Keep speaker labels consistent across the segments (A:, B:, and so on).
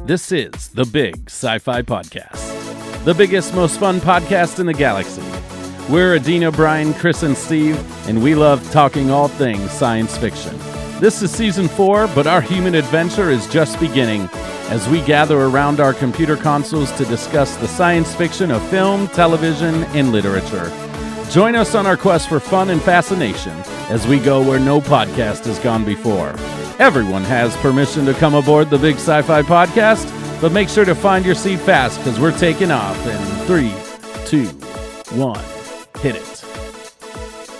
A: This is the Big Sci-Fi Podcast, the biggest, most fun podcast in the galaxy. We're Adina, Brian, Chris, and Steve, and we love talking all things science fiction. This is Season 4, but our human adventure is just beginning as we gather around our computer consoles to discuss the science fiction of film, television, and literature. Join us on our quest for fun and fascination as we go where no podcast has gone before. Everyone has permission to come aboard the Big Sci-Fi Podcast, but make sure to find your seat fast because we're taking off in 3, 2, 1, hit it.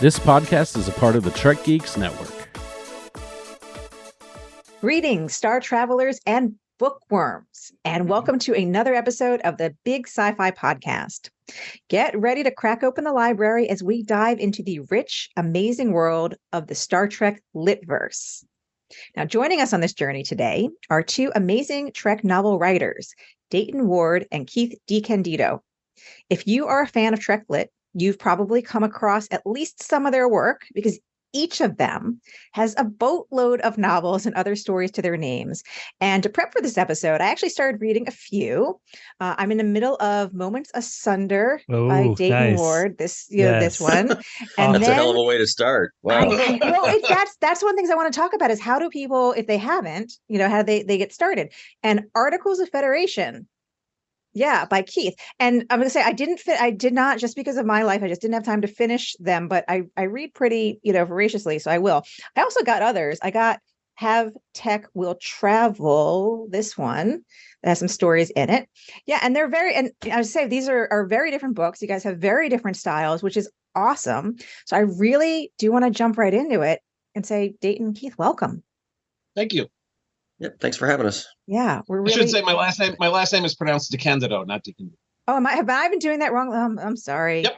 A: This podcast is a part of the Trek Geeks Network.
B: Greetings, Star Travelers and bookworms, and welcome to another episode of the Big Sci-Fi Podcast. Get ready to crack open the library as we dive into the rich, amazing world of the Star Trek Litverse. Now, joining us on this journey today are two amazing Trek novel writers, Dayton Ward and Keith DeCandido. If you are a fan of Trek Lit, you've probably come across at least some of their work because each of them has a boatload of novels and other stories to their names. And to prep for this episode, I actually started reading a few. I'm in the middle of Moments Asunder by Dayton Ward, this one. And
C: that's a hell of a way to start. Wow.
B: That's one of the things I want to talk about is how do people, if they haven't, how do they get started? And Articles of Federation. Yeah, by Keith. And I'm going to say I did not, just because of my life, I just didn't have time to finish them, but I read pretty, voraciously, so I will. I also got others. I got Have Tech Will Travel, this one that has some stories in it. Yeah, and they're and I would say these are very different books. You guys have very different styles, which is awesome. So I really do want to jump right into it and say, Dayton, Keith, welcome.
D: Thank you.
C: Yep, thanks for having us.
B: Yeah, we're really.
D: I should say my last name is pronounced DeCandido, not DeCandido.
B: Oh, have I been doing that wrong? I'm sorry.
D: Yep.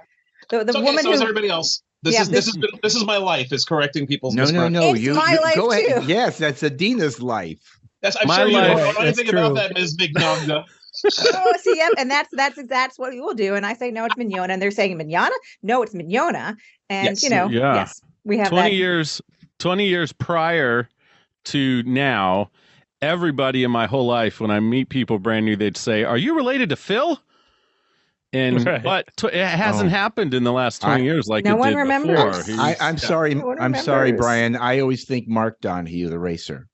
B: The woman
D: so is everybody else. This is my life is correcting people's misspellings.
B: No. It's my life
E: go
B: too.
E: ahead. Yes, that's Adina's life.
D: I'm
A: my
D: sure you
A: life.
D: know anything about that, Ms. Mignogna.
B: And that's what we will do. And I say no, it's Mignona, and they're saying Mignona. No, it's Mignona, and
D: Yes.
B: yes, we have
A: 20 years prior to now. Everybody in my whole life, when I meet people brand new, they'd say, "Are you related to Phil?" And but it hasn't happened in the last 20 years like
B: no
A: it
B: one
A: did
B: remembers.
A: before.
E: I'm sorry. I'm sorry, Brian. I always think Mark Donahue, the racer.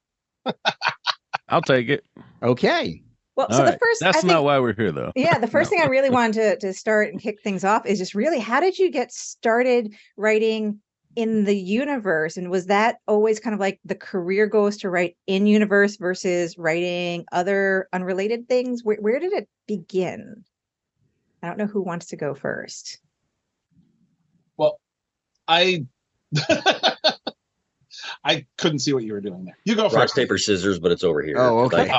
A: I'll take it.
E: Okay.
B: Well,
A: All
B: so
A: right.
B: the first
A: That's not why we're here, though.
B: Yeah, the first thing I really wanted to start and kick things off is just really, how did you get started writing in the universe? And was that always kind of like the career goes to write in universe versus writing other unrelated things? Where did it begin? I don't know who wants to go first.
D: Well, I couldn't see what you were doing there. You go first.
C: Rock, paper, scissors, but it's over here.
E: Oh, okay.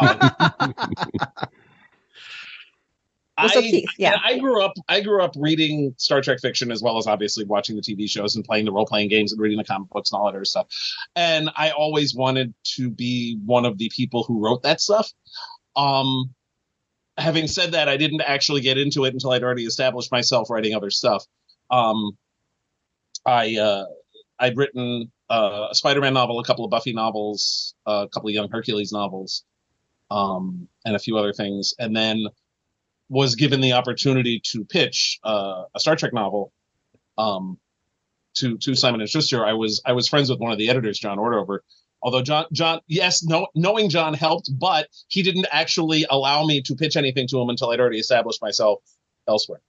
B: Keith, yeah.
D: I grew up reading Star Trek fiction as well as obviously watching the TV shows and playing the role-playing games and reading the comic books and all that other stuff. And I always wanted to be one of the people who wrote that stuff. Having said that, I didn't actually get into it until I'd already established myself writing other stuff. I'd written a Spider-Man novel, a couple of Buffy novels, a couple of Young Hercules novels, and a few other things. And then was given the opportunity to pitch a Star Trek novel to Simon & Schuster. I was friends with one of the editors, John Ordover. Although knowing John helped, but he didn't actually allow me to pitch anything to him until I'd already established myself elsewhere.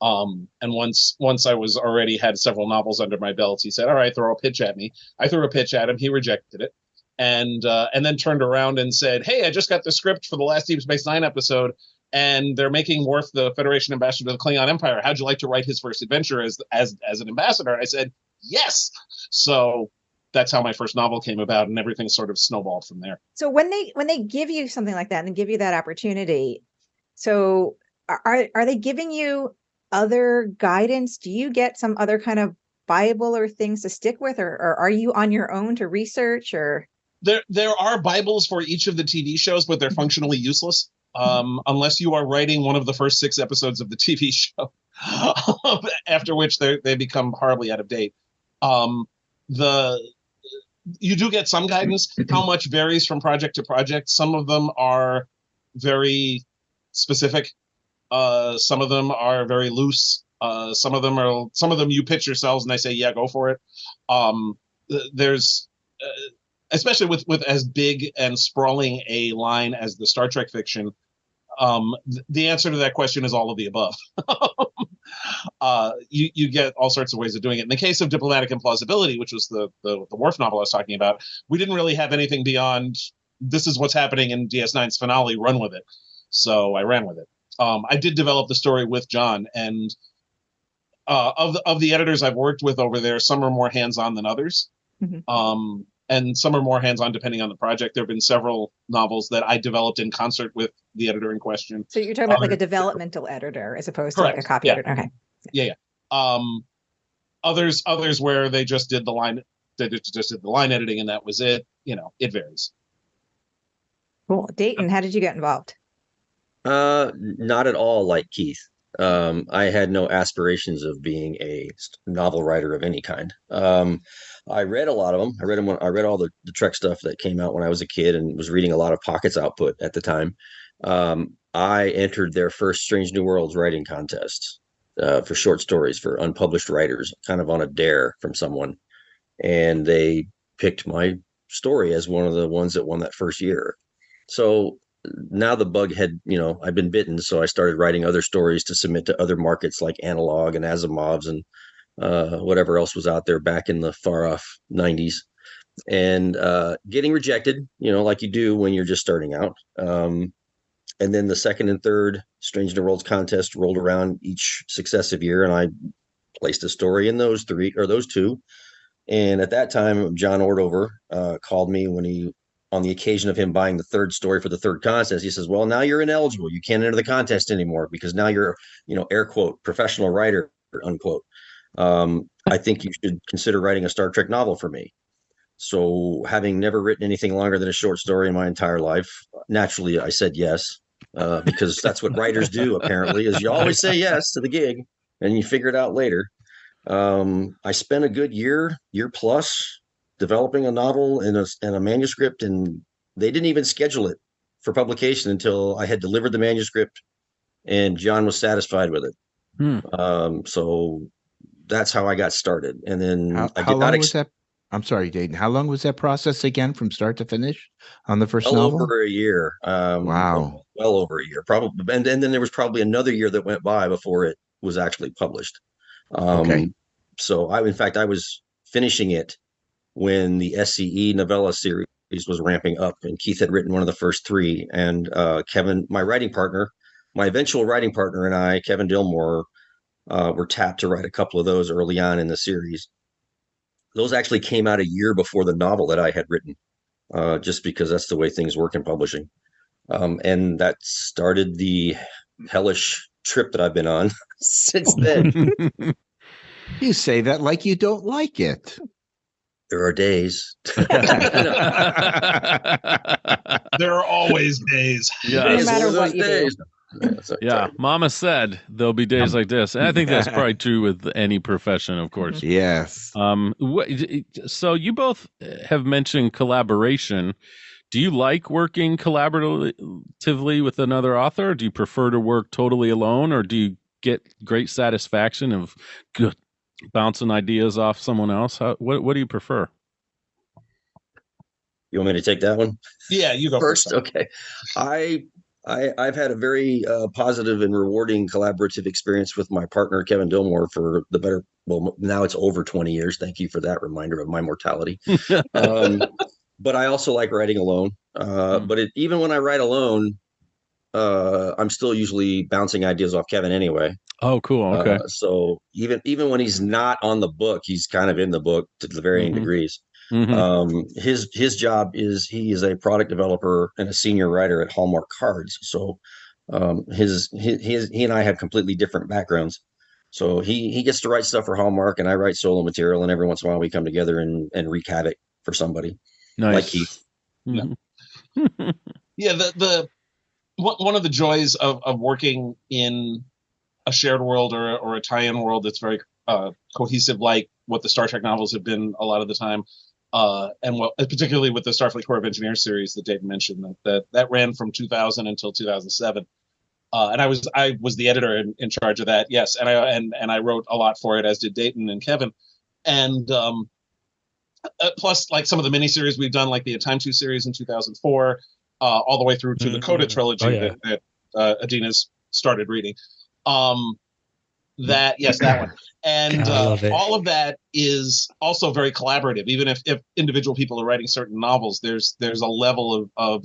D: And once I was already had several novels under my belt, he said, "All right, throw a pitch at me." I threw a pitch at him. He rejected it, and then turned around and said, "Hey, I just got the script for the last Deep Space Nine episode, and they're making Worf the Federation ambassador to the Klingon Empire. How'd you like to write his first adventure as an ambassador?" And I said, "Yes." So that's how my first novel came about, and everything sort of snowballed from there.
B: So when they give you something like that and give you that opportunity, so are they giving you other guidance? Do you get some other kind of Bible or things to stick with, or are you on your own to research? Or
D: there are Bibles for each of the TV shows, but they're functionally useless. Unless you are writing one of the first 6 episodes of the TV show, after which they become horribly out of date. You do get some guidance. How much varies from project to project. Some of them are very specific. Some of them are very loose. Some of them you pitch yourselves and they say, yeah, go for it. There's especially with as big and sprawling a line as the Star Trek fiction. The answer to that question is all of the above. You get all sorts of ways of doing it. In the case of Diplomatic Implausibility, which was the Worf novel I was talking about, we didn't really have anything beyond this is what's happening in DS9's finale, run with it. So I ran with it. I did develop the story with John, and of the editors I've worked with over there, some are more hands-on than others. Mm-hmm. And some are more hands-on depending on the project. There have been several novels that I developed in concert with the editor in question.
B: So you're talking about like a developmental editor as opposed to like a copy editor. Okay.
D: Yeah. Others where they just did the line, editing, and that was it. It varies.
B: Cool. Dayton, how did you get involved?
C: Not at all like Keith. I had no aspirations of being a novel writer of any kind. I read a lot of them. I read all the Trek stuff that came out when I was a kid and was reading a lot of Pocket's output at the time. I entered their first Strange New Worlds writing contest for short stories for unpublished writers, kind of on a dare from someone. And they picked my story as one of the ones that won that first year. So now the bug had, I've been bitten. So I started writing other stories to submit to other markets like Analog and Asimov's and whatever else was out there back in the far off 90s, and getting rejected, like you do when you're just starting out. And then the second and third Strange New Worlds contest rolled around each successive year, and I placed a story in those two. And at that time, John Ordover called me on the occasion of him buying the third story for the third contest. He says, well, now you're ineligible. You can't enter the contest anymore because now you're, air quote, professional writer, unquote. I think you should consider writing a Star Trek novel for me. So having never written anything longer than a short story in my entire life, naturally I said yes, because that's what writers do, apparently, is you always say yes to the gig and you figure it out later. I spent a good year plus developing a novel and a manuscript, and they didn't even schedule it for publication until I had delivered the manuscript and John was satisfied with it. So that's how I got started. And then
E: how long was that? I'm sorry, Dayton. How long was that process again from start to finish on the first novel?
C: Over a year.
E: Wow.
C: Well over a year, probably. And then there was probably another year that went by before it was actually published.
E: Okay.
C: So I was finishing it when the SCE novella series was ramping up, and Keith had written one of the first three. And Kevin, my eventual writing partner, and I, Kevin Dillmore, were tapped to write a couple of those early on in the series. Those actually came out a year before the novel that I had written, just because that's the way things work in publishing. And that started the hellish trip that I've been on since then.
E: You say that like you don't like it.
C: There are days.
D: There are always days.
A: Yeah.
B: No matter what you do.
A: Yeah, Mama said there'll be days like this, and I think that's probably true with any profession, of course.
E: Yes.
A: So you both have mentioned collaboration. Do you like working collaboratively with another author? Or do you prefer to work totally alone, or do you get great satisfaction of bouncing ideas off someone else? What do you prefer?
C: You want me to take that one?
D: Yeah, you go first.
C: Okay. I've had a very positive and rewarding collaborative experience with my partner, Kevin Dillmore, for now it's over 20 years. Thank you for that reminder of my mortality. But I also like writing alone. But even when I write alone, I'm still usually bouncing ideas off Kevin anyway.
A: Oh, cool. Okay.
C: So even when he's not on the book, he's kind of in the book to the varying degrees. Mm-hmm. His job is he is a product developer and a senior writer at Hallmark Cards. So he and I have completely different backgrounds. So he gets to write stuff for Hallmark, and I write solo material, and every once in a while we come together and wreak havoc for somebody.
A: Nice.
C: Like Keith.
D: Mm-hmm. Yeah, the one of the joys of working in a shared world or a tie-in world that's very cohesive, like what the Star Trek novels have been a lot of the time, And particularly with the Starfleet Corps of Engineers series that Dayton mentioned, that ran from 2000 until 2007. And I was the editor in charge of that. Yes, and I wrote a lot for it, as did Dayton and Kevin. And plus, like some of the miniseries we've done, like the A Time 2 series in 2004, all the way through to the Coda trilogy that Adina's started reading. That one. And all of that is also very collaborative. Even if individual people are writing certain novels, there's a level of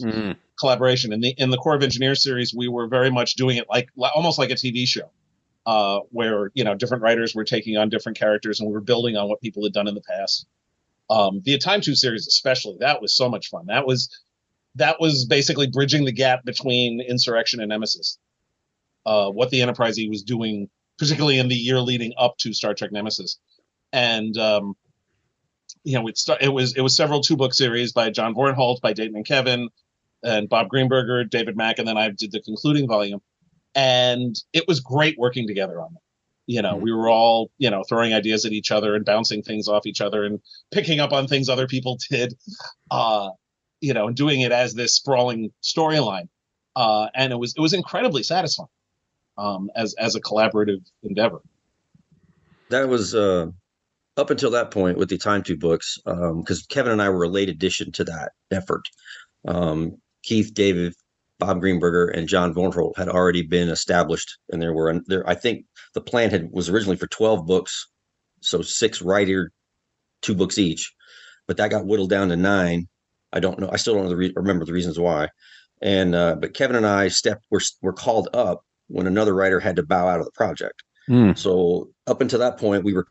D: collaboration. In the Corps of Engineers series, we were very much doing it like almost like a TV show, where different writers were taking on different characters, and we were building on what people had done in the past. The A Time 2 series, especially, that was so much fun. That was basically bridging the gap between Insurrection and Nemesis. What the Enterprise E was doing, particularly in the year leading up to Star Trek Nemesis. And it was several 2-book series by John Vornholt, by Dayton and Kevin, and Bob Greenberger, David Mack, and then I did the concluding volume. And it was great working together on that. We were all, throwing ideas at each other and bouncing things off each other and picking up on things other people did, and doing it as this sprawling storyline. And it was incredibly satisfying. As a collaborative endeavor.
C: That was up until that point with the Time 2 books, because Kevin and I were a late addition to that effort. Keith, David, Bob Greenberger, and John Vornholt had already been established, and I think the plan was originally for 12 books, so 6 writer, 2 books each, but that got whittled down to 9. I don't know. I still don't remember the reasons why. And but Kevin and I were called up when another writer had to bow out of the project. So up until that point, we were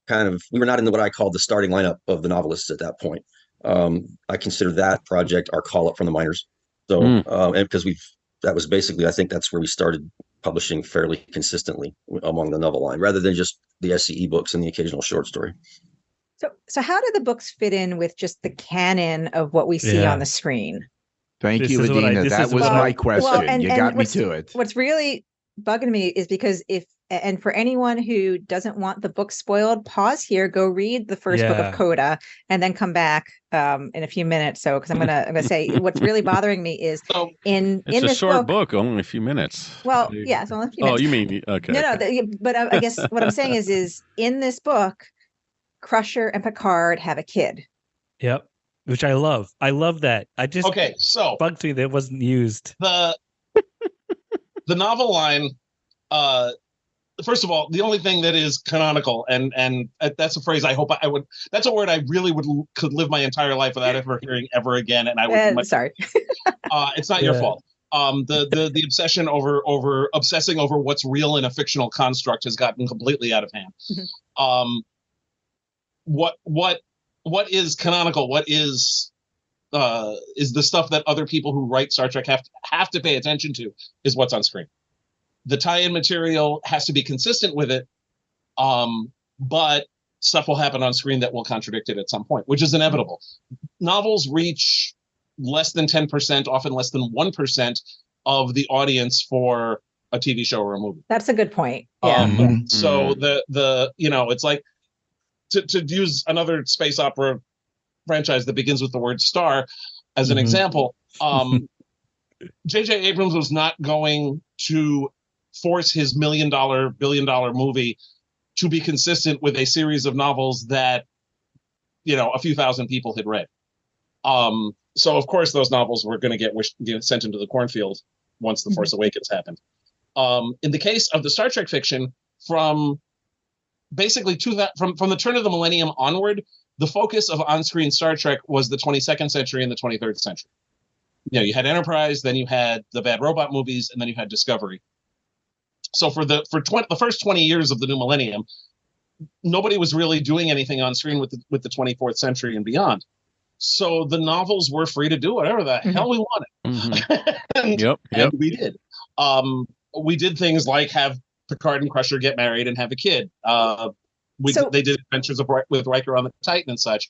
C: not in what I called the starting lineup of the Novelists at that point. I consider that project our call up from the minors. So, and because that was basically, I think that's where we started publishing fairly consistently among the novel line, rather than just the SCE books and the occasional short story.
B: So how do the books fit in with just the canon of what we see on the screen?
E: Thank you, Adina. That was my question. You got me to it.
B: What's really bugging me is because and for anyone who doesn't want the book spoiled, pause here, go read the first book of Coda, and then come back in a few minutes. So, because I'm gonna say what's really bothering me is in
A: it's
B: this
A: a short book, only a few minutes.
B: Well, yeah, it's only a few minutes.
A: Oh, you mean okay?
B: No, but I guess what I'm saying is in this book, Crusher and Picard have a kid.
F: Yep. Which I love. I love that. I just bugged me that it wasn't used.
D: The novel line, first of all, the only thing that is canonical, and that's a phrase I hope I would. That's a word I really could live my entire life without ever hearing ever again. And I would.
B: Sorry.
D: It's not your fault. The obsession over obsessing over what's real in a fictional construct has gotten completely out of hand. What is canonical? What is the stuff that other people who write Star Trek have to pay attention to is what's on screen. The tie-in material has to be consistent with it, but stuff will happen on screen that will contradict it at some point, which is inevitable. Novels reach less than 10%, often less than 1% of the audience for a TV show or a movie.
B: That's a good point. Yeah.
D: So it's like, to use another space opera franchise that begins with the word star as an example, J.J. Abrams was not going to force his $1 billion movie to be consistent with a series of novels that, a few thousand people had read. So, of course, those novels were going to get sent into the cornfield once The Force Awakens happened. In the case of the Star Trek fiction, from basically from the turn of the millennium onward, the focus of on-screen Star Trek was the 22nd century and the 23rd century. You had Enterprise, then you had the bad robot movies, and then you had Discovery. So for the first 20 years of the new millennium, nobody was really doing anything on screen with the 24th century and beyond. So the novels were free to do whatever the hell we wanted. And we did. We did things like have Picard and Crusher get married and have a kid. They did Adventures with Riker on the Titan and such,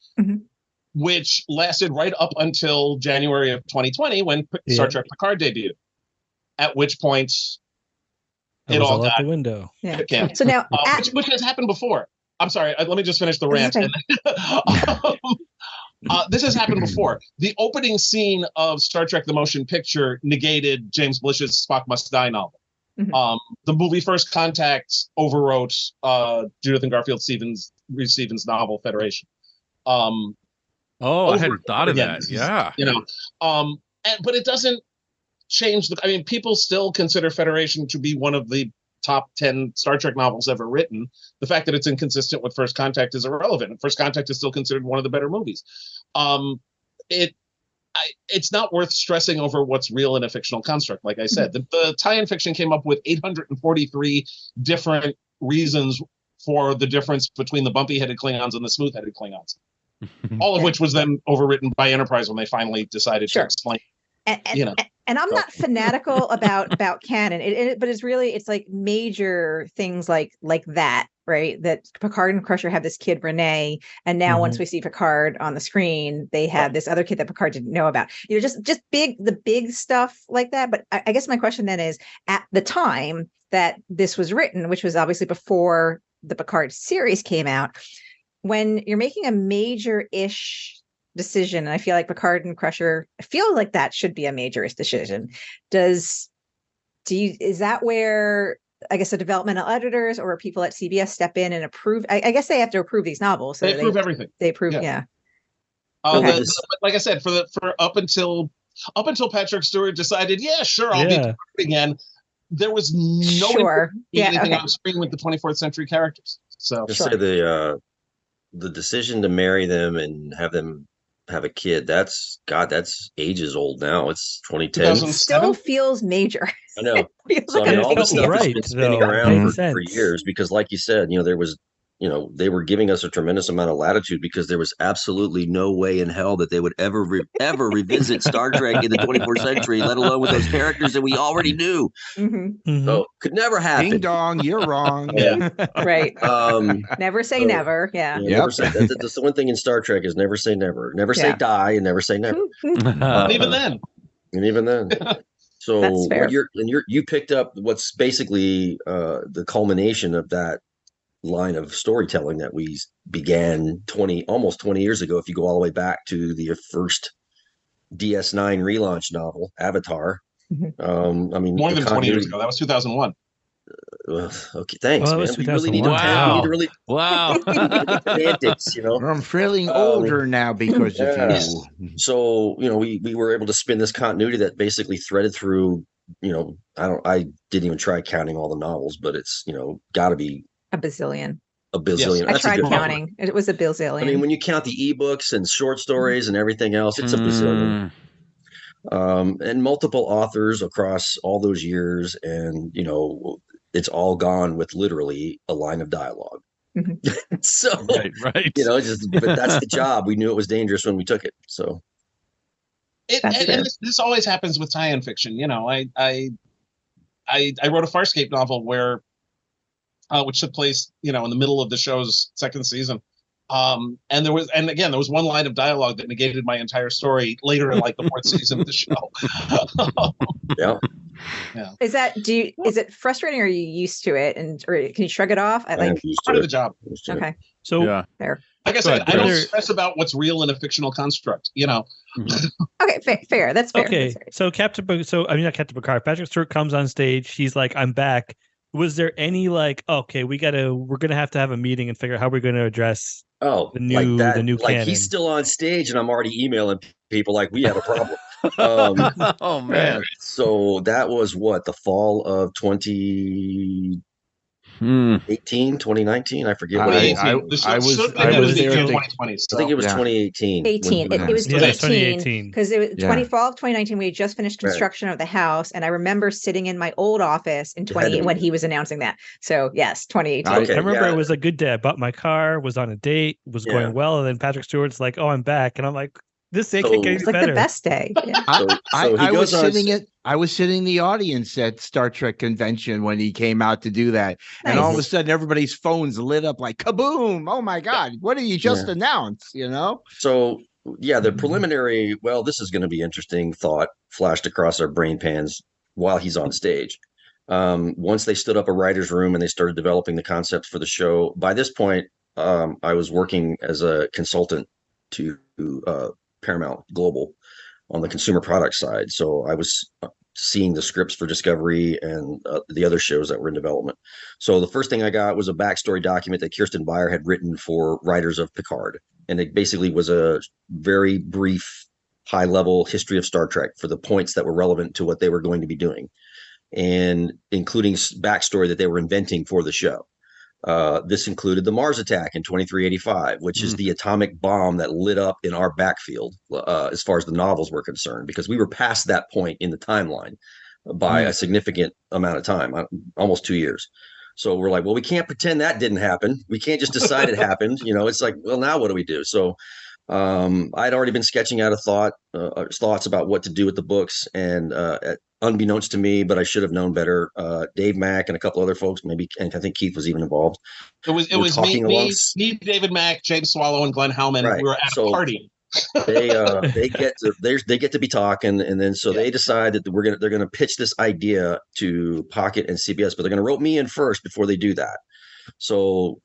D: which lasted right up until January of 2020 when Star Trek Picard debuted. At which point, it all got
F: out the window.
B: Yeah. So now,
D: which has happened before. I'm sorry. Let me just finish the rant. This has happened before. The opening scene of Star Trek: The Motion Picture negated James Blish's Spock Must Die novel. Mm-hmm. The movie First Contact overwrote Judith and Garfield Stevens novel Federation.
A: I hadn't thought of that. Yeah,
D: but it doesn't change. People still consider Federation to be one of the top 10 Star Trek novels ever written. The fact that it's inconsistent with First Contact is irrelevant. First Contact is still considered one of the better movies. It's not worth stressing over what's real in a fictional construct. Like I said, the tie-in fiction came up with 843 different reasons for the difference between the bumpy-headed Klingons and the smooth-headed Klingons. All of which was then overwritten by Enterprise when they finally decided to explain.
B: And I'm not fanatical about canon, but it's like major things like that, right? That Picard and Crusher have this kid Renee, and now once we see Picard on the screen, they have this other kid that Picard didn't know about. Just the big stuff like that. But I guess my question then is, at the time that this was written, which was obviously before the Picard series came out, when you're making a major-ish decision, and I feel like Picard and Crusher, I feel like that should be a major-ish decision. Is that where, I guess, the developmental editors or people at CBS step in and approve? I guess they have to approve these novels. So
D: they approve everything.
B: They approve, yeah.
D: Okay. Like I said, for up until Patrick Stewart decided, I'll be Picard again. There was no anything on screen with the 24th century characters. So
C: say the decision to marry them and have them have a kid, that's ages old now. It's 2010.
B: It still feels major.
C: I know. All this stuff has been spinning around for years because, like you said, there was, they were giving us a tremendous amount of latitude because there was absolutely no way in hell that they would ever revisit Star Trek in the 24th century, let alone with those characters that we already knew. So could never happen.
E: Ding dong, you're wrong.
B: Right. Never say never. Yeah.
C: Never say, that's the one thing in Star Trek is never say never. Never say die and never say never.
D: Even then.
C: And even then. So you picked up what's basically the culmination of that line of storytelling that we began almost 20 years ago. If you go all the way back to the first DS9 relaunch novel, Avatar.
D: More than 20 years ago. That was 2001.
C: Okay, thanks, man.
F: You really need to
C: wow. Semantics,
E: I'm feeling older now because of you.
C: So, we were able to spin this continuity that basically threaded through, I didn't even try counting all the novels, but it's, got to be
B: a bazillion.
C: Yes.
B: I tried counting. It was a bazillion.
C: When you count the ebooks and short stories and everything else, it's a bazillion. And multiple authors across all those years, and it's all gone with literally a line of dialogue. So
A: right.
C: But that's the job. We knew it was dangerous when we took it. So
D: this always happens with tie-in fiction. I wrote a Farscape novel where which took place in the middle of the show's second season. And there was one line of dialogue that negated my entire story later in the fourth season of the show.
C: Yeah.
B: Is it frustrating, or are you used to it, or can you shrug it off?
D: Part of the job.
B: Okay.
F: So
B: fair.
D: Like I said, I don't stress about what's real in a fictional construct,
B: Okay, fair. That's fair.
F: Okay.
B: That's fair.
F: So not Captain Picard. Patrick Stewart comes on stage. He's like, "I'm back." Was there any we're gonna have to have a meeting and figure out how we're going to address the new canon?
C: He's still on stage and I'm already emailing people like we have a problem.
A: Oh man!
C: So that was the fall of 2019. I forget.
E: I was there.
D: 2020.
C: I think it was 2018.
B: It was 2018 because it was fall of 2019. We had just finished construction of the house, and I remember sitting in my old office in when he was announcing that. So yes, 2018.
F: I remember it was a good day. I bought my car, was on a date, was going well, and then Patrick Stewart's like, "Oh, I'm back," and I'm like, "This day can't get any better."
B: It's like the best day. Yeah.
E: I was sitting in the audience at Star Trek convention when he came out to do that. Nice. And all of a sudden everybody's phones lit up like kaboom. Oh my God. What did you just announce?
C: So the preliminary, this is going to be interesting thought flashed across our brain pans while he's on stage. Once they stood up a writer's room and they started developing the concepts for the show, by this point, I was working as a consultant to Paramount Global on the consumer product side. So I was seeing the scripts for Discovery and the other shows that were in development. So the first thing I got was a backstory document that Kirsten Beyer had written for writers of Picard. And it basically was a very brief, high-level history of Star Trek for the points that were relevant to what they were going to be doing, and including backstory that they were inventing for the show. This included the Mars attack in 2385, which is the atomic bomb that lit up in our backfield as far as the novels were concerned, because we were past that point in the timeline by a significant amount of time, almost 2 years. So we're like, well, we can't pretend that didn't happen. We can't just decide it happened. It's like, well, now what do we do? So I'd already been sketching out thoughts about what to do with the books, and unbeknownst to me, but I should have known better, Dave Mack and a couple other folks, maybe, and I think Keith was even involved.
D: It was me, David Mack, James Swallow, and Glenn Hellman. Right. We were at a party.
C: they get to be talking, and then they decide that they're gonna pitch this idea to Pocket and CBS, but they're gonna rope me in first before they do that. So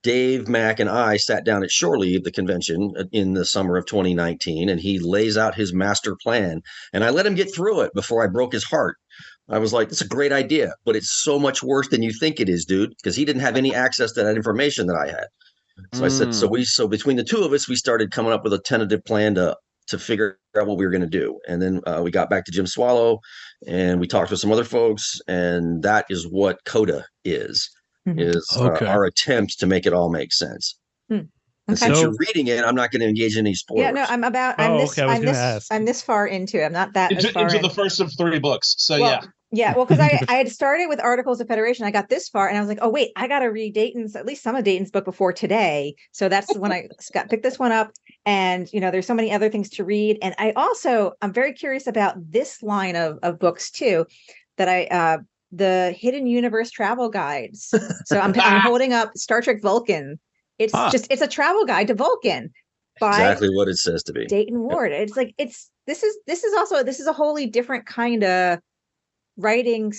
C: Dave Mack and I sat down at Shore Leave, the convention, in the summer of 2019, and he lays out his master plan. And I let him get through it before I broke his heart. I was like, "That's a great idea, but it's so much worse than you think it is, dude," because he didn't have any access to that information that I had. So I said, so between the two of us, we started coming up with a tentative plan to figure out what we were going to do. And then we got back to Jim Swallow, and we talked with some other folks, and that is what Coda is. Our attempt to make it all make sense. And since you're reading it, I'm not going to engage in any spoilers.
B: Yeah, no, I'm this far into it. I'm not that
D: into the first of 3 books. So
B: well, because I had started with Articles of Federation. I got this far, and I was like, oh wait, I got to read at least some of Dayton's book before today. So that's when I picked this one up. And there's so many other things to read. And I'm very curious about this line of books too, that the Hidden Universe travel guides. So I'm holding up Star Trek Vulcan. It's a travel guide to Vulcan by
C: exactly what it says to be.
B: Dayton Ward. Yep. It's like this is a wholly different kind of writing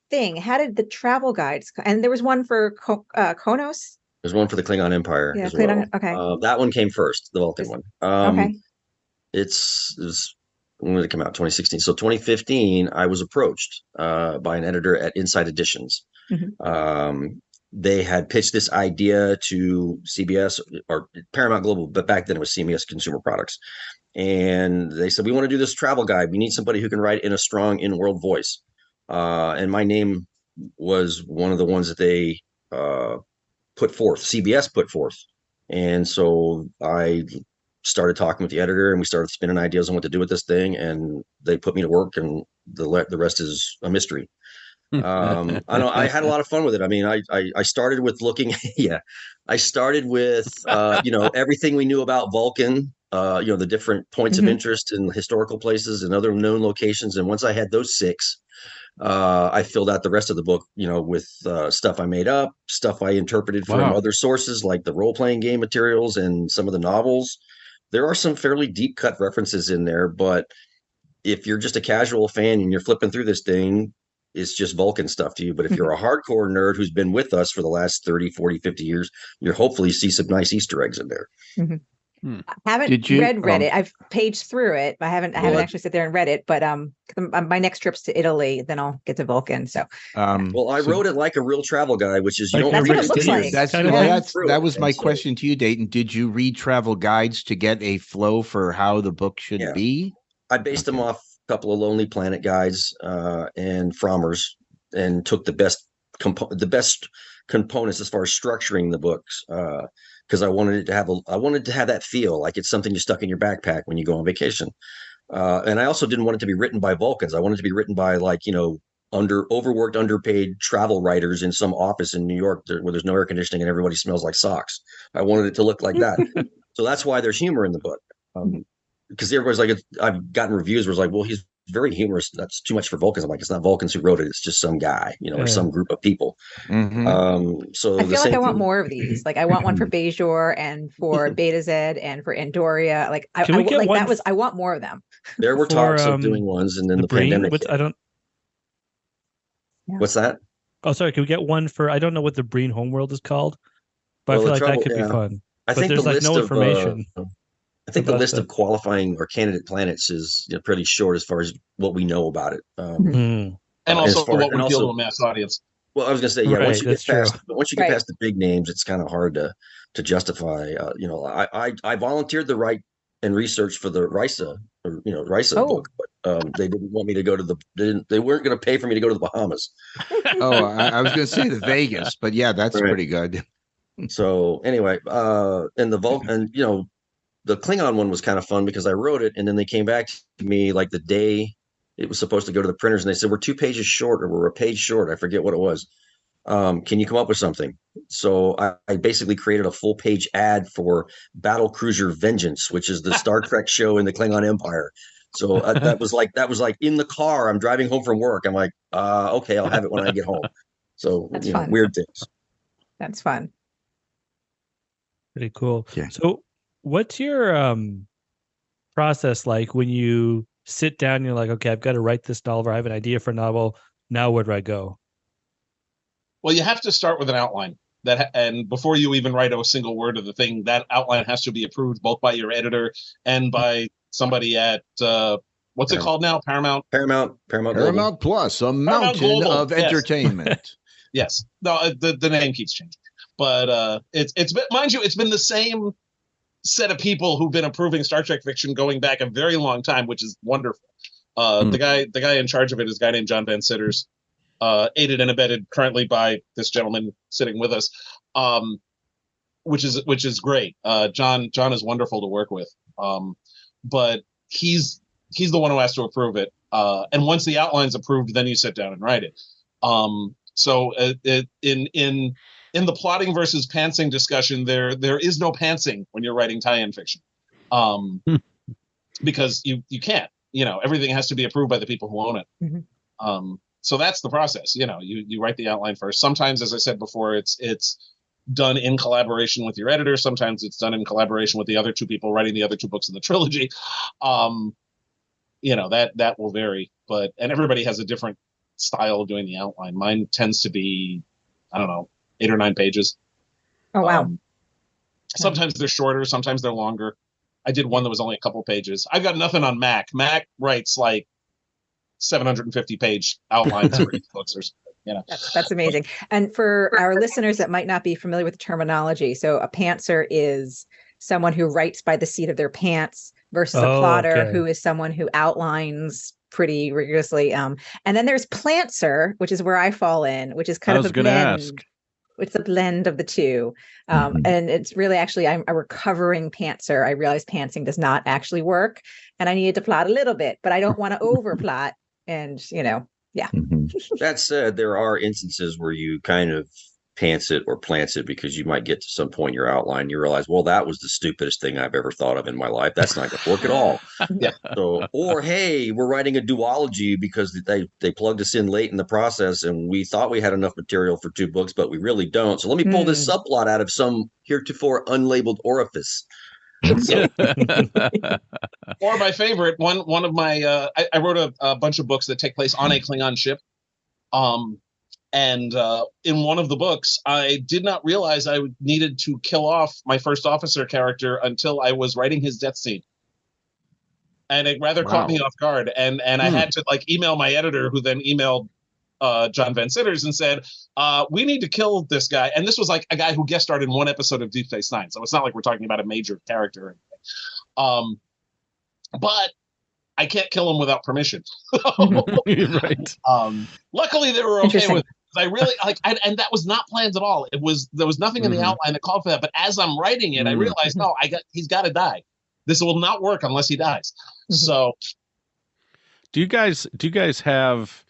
B: thing. How did the travel guides? And there was one for Konos.
C: There's one for the Klingon Empire as well.
B: Okay,
C: that one came first, the Vulcan one.
B: Okay,
C: when did it come out? 2016. So 2015, I was approached by an editor at Inside Editions. They had pitched this idea to CBS or Paramount Global, but back then it was CBS Consumer Products. And they said, we want to do this travel guide. We need somebody who can write in a strong in-world voice. And my name was one of the ones that they CBS put forth. And so I started talking with the editor, and we started spinning ideas on what to do with this thing, and they put me to work, and the rest is a mystery. I had a lot of fun with it. I mean, I started with looking. I started with everything we knew about Vulcan, the different points of interest in historical places and other known locations. And once I had those 6, I filled out the rest of the book, with stuff I made up, stuff I interpreted from other sources, like the role-playing game materials and some of the novels. There are some fairly deep-cut references in there, but if you're just a casual fan and you're flipping through this thing, it's just Vulcan stuff to you. But if you're a hardcore nerd who's been with us for the last 30, 40, 50 years, you'll hopefully see some nice Easter eggs in there.
B: I haven't read it. I've paged through it. I haven't actually sit there and read it, but my next trip's to Italy, then I'll get to Vulcan. So
C: I wrote it like a real travel guide, which is
B: that's what it looks like.
E: That was my question to you, Dayton. Did you read travel guides to get a flow for how the book should be?
C: I based them off a couple of Lonely Planet guides and Frommers, and took the best components as far as structuring the books, because I wanted to have that feel like it's something you stuck in your backpack when you go on vacation. And I also didn't want it to be written by Vulcans. I wanted it to be written by overworked, underpaid travel writers in some office in New York where there's no air conditioning and everybody smells like socks. I wanted it to look like that. So that's why there's humor in the book. Because everybody's like, I've gotten reviews where it's like, well, he's very humorous. That's too much for Vulcans. I'm like, it's not Vulcans who wrote it. It's just some guy, or some group of people. So
B: I feel like I want more of these. Like I want one for Bajor and for Beta Z and for Andoria. Like I want more of them.
C: There were talks of doing ones, and then the pandemic. What's that?
F: Oh, sorry. Can we get one for? I don't know what the Breen homeworld is called, but I feel like that could be fun.
C: I think
F: there's
C: the
F: like
C: list
F: no
C: of
F: information.
C: I think the list of qualifying or candidate planets is pretty short as far as what we know about it.
D: And also what would appeal to a mass audience.
C: Well, I was going to say, yeah.
F: Right,
C: Once you get past,
F: true.
C: once you get past the big names, it's kind of hard to justify. I volunteered to write and research for the Risa, book, but they didn't want me to go to they weren't going to pay for me to go to the Bahamas.
E: I was going to say the Vegas, but yeah, that's pretty good.
C: So anyway, and the Klingon one was kind of fun because I wrote it, and then they came back to me like the day it was supposed to go to the printers, and they said, we're 2 pages short, or we're a page short. I forget what it was. Can you come up with something? So I basically created a full page ad for Battle Cruiser Vengeance, which is the Star Trek show in the Klingon Empire. So that was like in the car. I'm driving home from work. I'm like, okay, I'll have it when I get home. So
B: that's fun.
C: Weird things.
B: That's fun.
F: Pretty cool.
E: Yeah.
F: So what's your process like when you sit down and you're like, okay, I've got to write this novel, or I have an idea for a novel. Now where do I go?
D: Well, you have to start with an outline and before you even write a single word of the thing, that outline has to be approved both by your editor and by somebody at what's it called now? Paramount
E: Plus, a mountain of entertainment.
D: Yes. No, the name keeps changing, but it's been, mind you, it's been the same set of people who've been approving Star Trek fiction going back a very long time, which is wonderful. The guy in charge of it is a guy named John Van Sitters, aided and abetted currently by this gentleman sitting with us, which is great. John is wonderful to work with, but he's the one who has to approve it. And once the outline's approved, then you sit down and write it. So in the plotting versus pantsing discussion, there is no pantsing when you're writing tie-in fiction, because you can't. Everything has to be approved by the people who own it. Mm-hmm. So that's the process. You write the outline first. Sometimes, as I said before, it's done in collaboration with your editor. Sometimes it's done in collaboration with the other 2 people writing the other 2 books in the trilogy. That will vary, and everybody has a different style of doing the outline. Mine tends to be, I don't know, 8 or 9 pages.
B: Oh, wow.
D: Sometimes they're shorter, sometimes they're longer. I did one that was only a couple pages. I've got nothing on Mac. Mac writes like 750 page outlines for each books.
B: That's amazing. And for our listeners that might not be familiar with the terminology, so a pantser is someone who writes by the seat of their pants versus a plotter who is someone who outlines pretty rigorously. And then there's plantser, which is where I fall in, which is kind of a blend. It's a blend of the two. And it's really actually, I'm a recovering pantser. I realized pantsing does not actually work, and I needed to plot a little bit, but I don't want to over plot. And, yeah.
C: That said, there are instances where you kind of pants it or plants it, because you might get to some point in your outline, you realize, well, that was the stupidest thing I've ever thought of in my life. That's not going to work at all.
D: Yeah.
C: So, or, hey, we're writing a duology because they plugged us in late in the process and we thought we had enough material for 2 books, but we really don't. So let me pull this subplot out of some heretofore unlabeled orifice.
D: Or my favorite one of my I wrote a bunch of books that take place on a Klingon ship, and in one of the books I did not realize I needed to kill off my first officer character until I was writing his death scene, and it rather caught me off guard, and I had to email my editor, who then emailed John Van Sitters and said, we need to kill this guy. And this was like a guy who guest starred in 1 episode of Deep Space Nine. So it's not like we're talking about a major character or anything. But I can't kill him without permission.
A: Right.
D: Luckily they were okay with it. I really and that was not planned at all. There was nothing in the outline that called for that. But as I'm writing it, I realized, he's got to die. This will not work unless he dies. So
A: do you guys have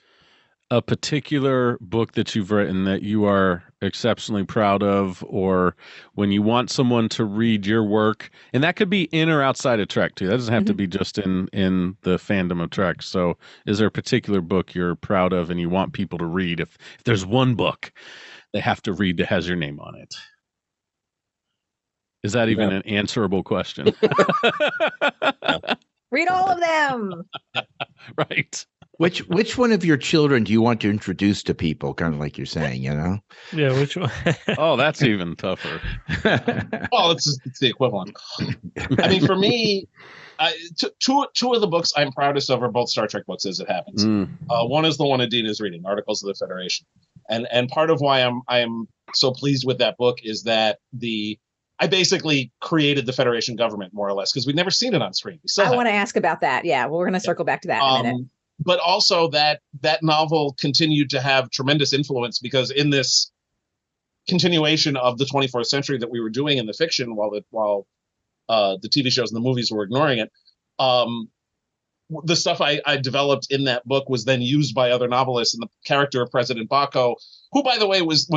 A: a particular book that you've written that you are exceptionally proud of, or when you want someone to read your work, and that could be in or outside of Trek too, that doesn't have to be just in the fandom of Trek. So is there a particular book you're proud of and you want people to read? If there's one book they have to read that has your name on it, is that even an answerable question?
B: Read all of them.
A: Right.
E: Which one of your children do you want to introduce to people? Kind of like you're saying,
F: Yeah, which one?
A: Oh, that's even tougher.
D: Well, it's the equivalent. I mean, for me, two of the books I'm proudest of are both Star Trek books, as it happens. One is the one Adina is reading, Articles of the Federation, and part of why I'm so pleased with that book is that I basically created the Federation government, more or less, because we've never seen it on screen.
B: I want to ask about that. Yeah, well, we're going to circle back to that in a minute.
D: But also that novel continued to have tremendous influence, because in this continuation of the 24th century that we were doing in the fiction, while the TV shows and the movies were ignoring it, the stuff I developed in that book was then used by other novelists. And the character of President Baco, who, by the way, was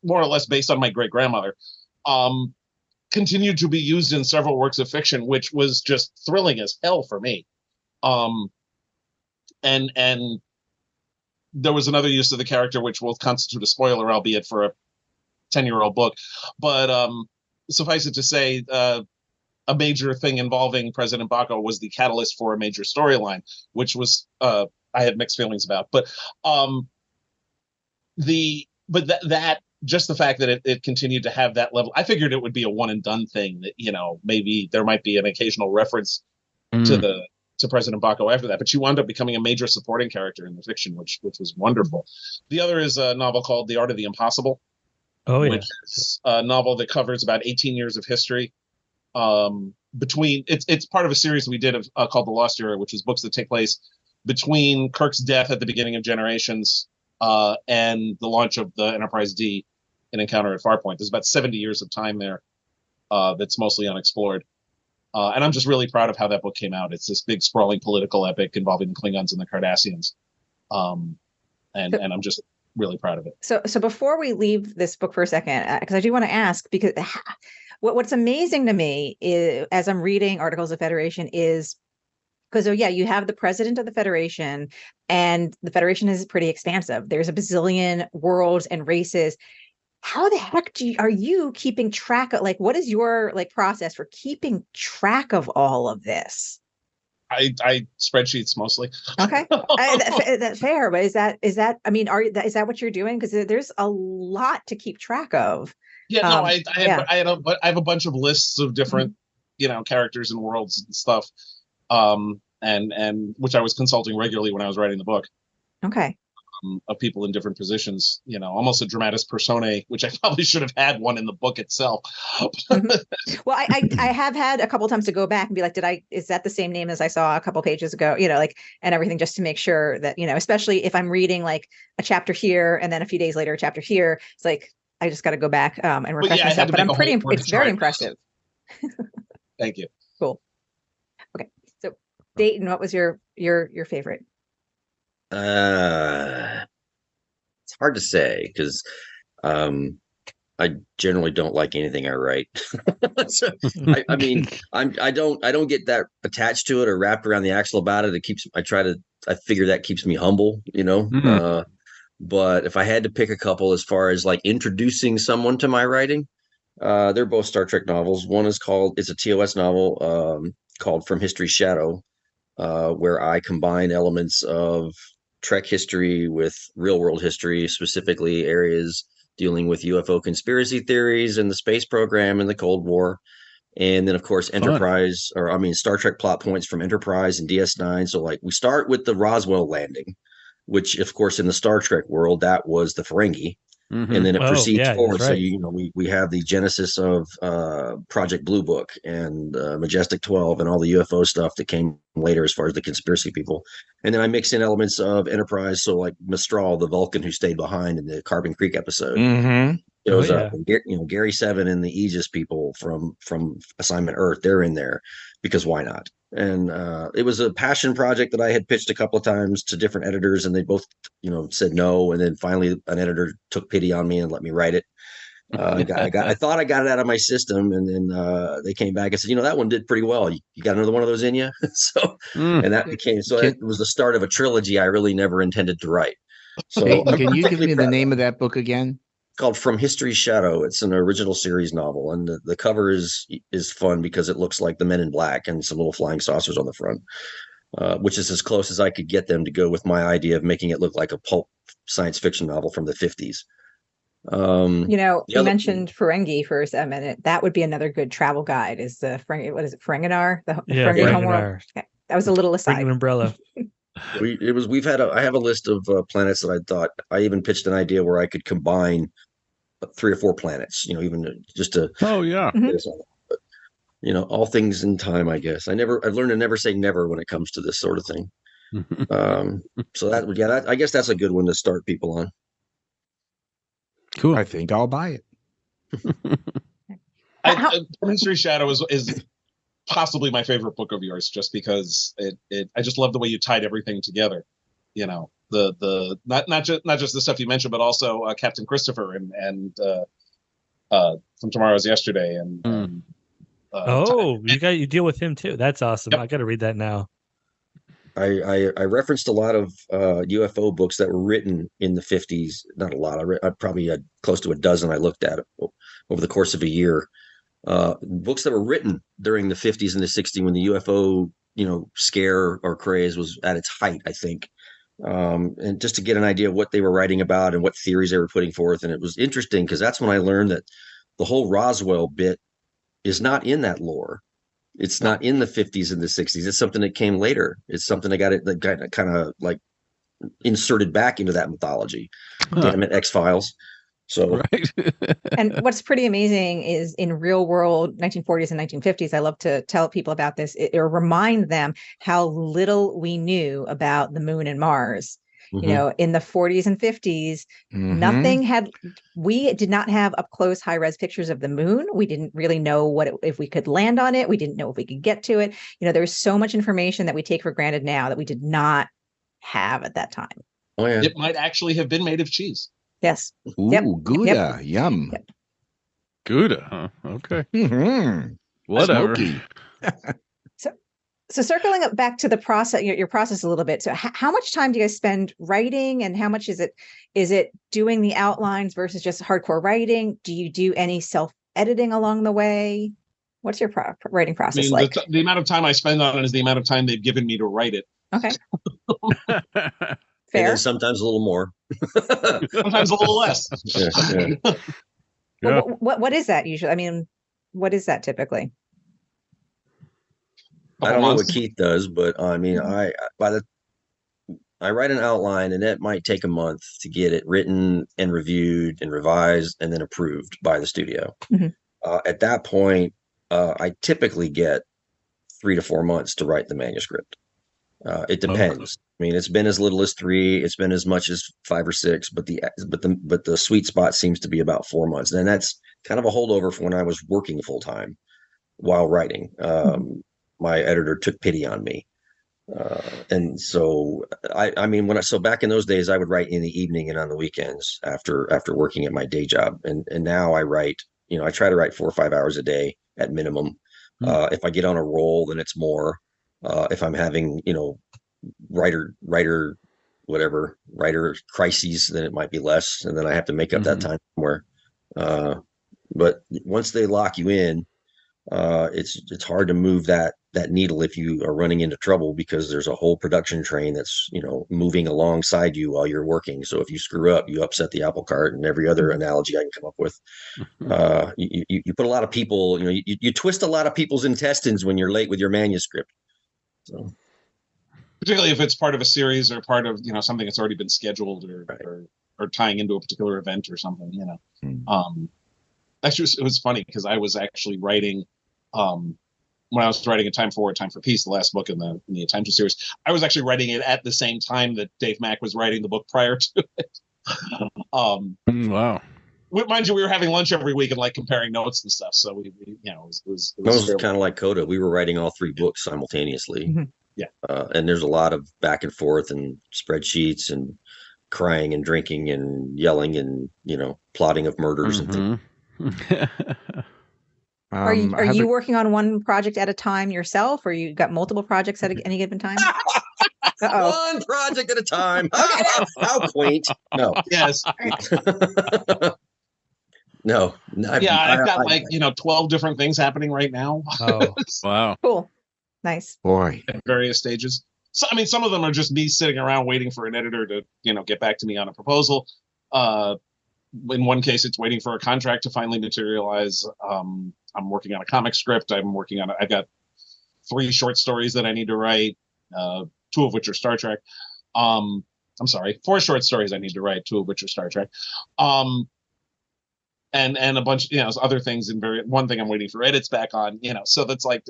D: more or less based on my great grandmother, continued to be used in several works of fiction, which was just thrilling as hell for me. And there was another use of the character, which will constitute a spoiler, albeit for a 10-year-old book. But suffice it to say, a major thing involving President Baco was the catalyst for a major storyline, which was I had mixed feelings about. But that just the fact that it continued to have that level, I figured it would be a one and done thing. That maybe there might be an occasional reference to President Baco after that, but she wound up becoming a major supporting character in the fiction, which was wonderful. The other is a novel called The Art of the Impossible. Which is a novel that covers about 18 years of history. It's part of a series we did called The Lost Era, which is books that take place between Kirk's death at the beginning of Generations and the launch of the Enterprise D in Encounter at Farpoint. There's about 70 years of time there that's mostly unexplored. And I'm just really proud of how that book came out. It's this big, sprawling political epic involving the Klingons and the Cardassians. And I'm just really proud of it.
B: So before we leave this book for a second, because I do want to ask, because what's amazing to me is, as I'm reading Articles of Federation, is because, you have the president of the Federation, and the Federation is pretty expansive. There's a bazillion worlds and races. How the heck are you keeping track of, what is your process for keeping track of all of this?
D: I spreadsheets mostly.
B: Okay, that's fair. But is that I mean, is that what you're doing? Because there's a lot to keep track of.
D: Yeah, no, I have a bunch of lists of different, characters and worlds and stuff, and which I was consulting regularly when I was writing the book.
B: Okay.
D: Of people in different positions, almost a dramatis personae, which I probably should have had one in the book itself.
B: Well, I have had a couple times to go back and be like, is that the same name as I saw a couple pages ago, and everything, just to make sure that, especially if I'm reading a chapter here and then a few days later, a chapter here, it's like, I just got to go back and refresh myself, but it's very impressive.
D: Thank you.
B: Cool. Okay. So Dayton, what was your favorite?
C: It's hard to say, because I generally don't like anything I write. So, I mean, I don't get that attached to it or wrapped around the axle about it. I figure that keeps me humble, but if I had to pick a couple as far as introducing someone to my writing, they're both Star Trek novels. One is it's a TOS novel called From History's Shadow, where I combine elements of Trek history with real world history, specifically areas dealing with UFO conspiracy theories and the space program and the Cold War. And then, of course, Star Trek plot points from Enterprise and DS9. So we start with the Roswell landing, which, of course, in the Star Trek world, that was the Ferengi. And then it proceeds forward. Right. So, we have the genesis of Project Blue Book and Majestic 12 and all the UFO stuff that came later as far as the conspiracy people. And then I mix in elements of Enterprise. So like Mistral, the Vulcan who stayed behind in the Carbon Creek episode. It was Gary Seven and the Aegis people from Assignment Earth. They're in there because why not? And it was a passion project that I had pitched a couple of times to different editors, and they both, said no. And then finally, an editor took pity on me and let me write it. I thought I got it out of my system, and then they came back and said, that one did pretty well. You got another one of those in you? And that became it was the start of a trilogy I really never intended to write. So
E: can you give me the name of that book again?
C: Called From History's Shadow. It's an original series novel, and the cover is fun because it looks like the Men in Black and some little flying saucers on the front. which is as close as I could get them to go with my idea of making it look like a pulp science fiction novel from the 50s.
B: You mentioned Ferengi for a minute. That would be another good travel guide. Is the Ferengi? What is it? Ferenginar? The Ferengi homeworld. Okay. That was a little aside.
F: Bring an umbrella.
C: I have a list of planets that I thought. I even pitched an idea where I could combine 3 or 4 planets. Even just to.
A: Oh yeah.
C: But, all things in time. I guess I've learned to never say never when it comes to this sort of thing. So I guess that's a good one to start people on.
E: Cool. I think I'll buy
D: it. Mystery Shadow is possibly my favorite book of yours, just because I just love the way you tied everything together. The not just the stuff you mentioned, but also Captain Christopher and From Tomorrow's Yesterday and
F: you deal with him too. That's awesome. Yep. I got to read that now.
C: I referenced a lot of UFO books that were written in the 50s. Not a lot. I probably had close to a dozen I looked at over the course of a year. Books that were written during the 50s and the 60s when the UFO, scare or craze was at its height, I think. And just to get an idea of what they were writing about and what theories they were putting forth. And it was interesting because that's when I learned that the whole Roswell bit is not in that lore. It's not in the 50s and the 60s. It's something that came later. It's something that got kind of like inserted back into that mythology. Damn it, X-Files. So,
A: right.
B: And what's pretty amazing is in real world 1940s and 1950s, I love to tell people about this, or remind them how little we knew about the moon and Mars. In the 40s and 50s, we did not have up close high res pictures of the moon. We didn't really know if we could land on it. We didn't know if we could get to it. There's so much information that we take for granted now that we did not have at that time.
C: Oh yeah.
D: It might actually have been made of cheese.
B: Yes.
E: Ooh, Gouda. Yum.
B: Yep.
A: Gouda, huh? Okay.
E: Whatever.
B: So circling it back to the process, your process a little bit. So how much time do you guys spend writing, and how much is it doing the outlines versus just hardcore writing? Do you do any self-editing along the way? What's your writing process like?
D: The amount of time I spend on it is the amount of time they've given me to write it.
B: Okay.
C: Fair. And then sometimes a little more.
D: Sometimes a little less.
C: Yeah.
B: Well, what is that usually? I mean, what is that typically?
C: I don't know what Keith does, but I mean, I write an outline, and it might take a month to get it written and reviewed and revised and then approved by the studio. At that point, I typically get 3 to 4 months to write the manuscript. It depends. I mean, it's been as little as 3. It's been as much as 5 or 6. But the sweet spot seems to be about 4 months, and that's kind of a holdover from when I was working full time while writing. My editor took pity on me, and so I mean, back in those days, I would write in the evening and on the weekends after working at my day job, and now I write. I try to write 4 or 5 hours a day at minimum. If I get on a roll, then it's more. If I'm having, writer crises, then it might be less, and then I have to make up that time somewhere. But once they lock you in, it's hard to move that needle if you are running into trouble, because there's a whole production train that's moving alongside you while you're working. So if you screw up, you upset the apple cart, and every other analogy I can come up with. You put a lot of people, you twist a lot of people's intestines when you're late with your manuscript. So,
D: particularly if it's part of a series or part of something that's already been scheduled or tying into a particular event or something. Actually, it was funny because I was actually writing when I was writing A Time for Peace, the last book in the Attention series. I was actually writing it at the same time that Dave Mack was writing the book prior to it.
A: Wow.
C: Mind you, we were having lunch every week and like comparing notes and stuff. So we it was kind of like Coda. We were writing all 3 books simultaneously.
B: Mm-hmm.
C: Yeah. And there's a lot of back and forth and spreadsheets and crying and drinking and yelling and, plotting of murders and things.
B: Are you working on one project at a time yourself, or you got multiple projects at any given time?
C: One project at a time. How quaint. No.
D: Yes.
C: No.
D: I've got 12 different things happening right now.
A: Oh, wow.
B: Cool. Nice.
E: Boy.
D: At various stages. So, I mean, some of them are just me sitting around waiting for an editor to, get back to me on a proposal. In one case, it's waiting for a contract to finally materialize. I'm working on a comic script. I've got 3 short stories that I need to write, 2 of which are Star Trek. I'm sorry, 4 short stories I need to write, 2 of which are Star Trek. And a bunch, other things. One thing I'm waiting for edits back on. So that's like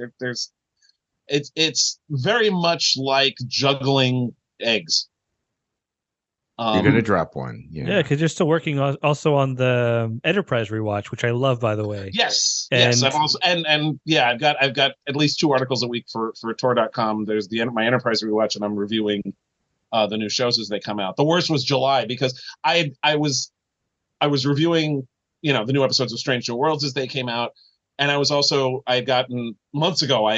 D: it's very much like juggling eggs.
E: You're gonna drop one,
F: yeah, because you're still working also on the Enterprise rewatch, which I love, by the way.
D: Yes. I've also I've got at least 2 articles a week for Tor.com. There's my Enterprise rewatch, and I'm reviewing the new shows as they come out. The worst was July because I was reviewing the new episodes of Strange New Worlds as they came out, and I had gotten months ago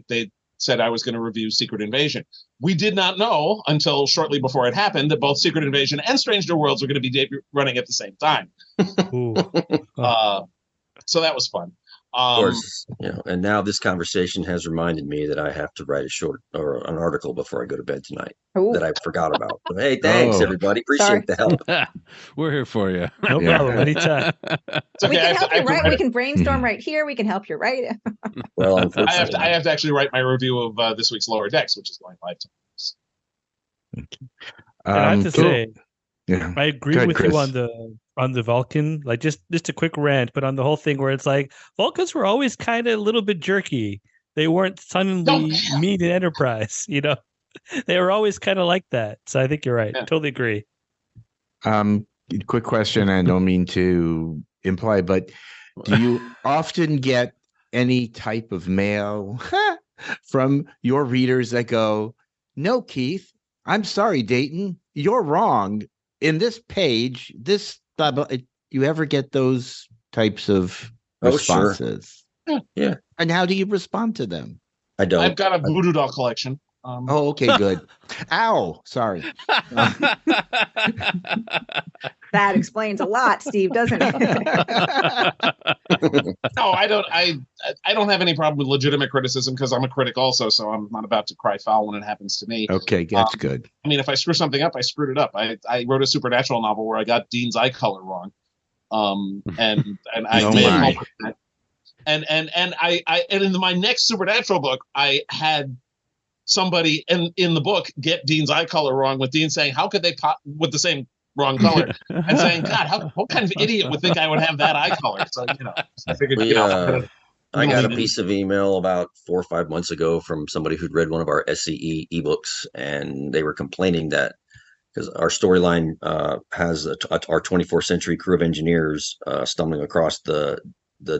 D: they said I was going to review Secret Invasion. We did not know until shortly before it happened that both Secret Invasion and Strange New Worlds were going to be running at the same time. So that was fun.
C: Of course, and now this conversation has reminded me that I have to write a short or an article before I go to bed tonight that I forgot about. But hey, thanks everybody. Appreciate the help.
A: We're here for you.
F: No problem. Anytime.
B: We can help you write. We can brainstorm right here. We can help you write.
C: Well,
D: unfortunately, I have to actually write my review of this week's Lower Decks, which is going live tomorrow.
F: And I have to say, I agree with
E: Chris.
F: you on the Vulcan. Like just a quick rant, but on the whole thing where it's like Vulcans were always kind of a little bit jerky. They weren't suddenly mean in Enterprise. They were always kind of like that. So I think you're right.
D: Yeah.
F: Totally agree.
E: Quick question. I don't mean to imply, but do you often get any type of mail from your readers that go, "No, Keith, I'm sorry, Dayton, you're wrong in this page, this blah, blah." You ever get those types of responses?
C: Sure. Yeah.
E: And how do you respond to them?
C: I don't.
D: I've got a voodoo doll collection.
E: Okay, good. Ow, sorry.
B: That explains a lot, Steve, doesn't it?
D: No, I don't. I don't have any problem with legitimate criticism because I'm a critic also, so I'm not about to cry foul when it happens to me.
E: Okay, that's good.
D: I mean, if I screw something up, I screwed it up. I wrote a supernatural novel where I got Dean's eye color wrong, and I made a help with that. And in my next supernatural book, I had somebody in the book get Dean's eye color wrong, with Dean saying, "How could they pop with the same wrong color?" and saying, "God, what kind of idiot would think I would have that eye color?" So I figured,
C: I got a piece of email about 4 or 5 months ago from somebody who'd read one of our SCE ebooks, and they were complaining that because our storyline has our 24th century crew of engineers stumbling across the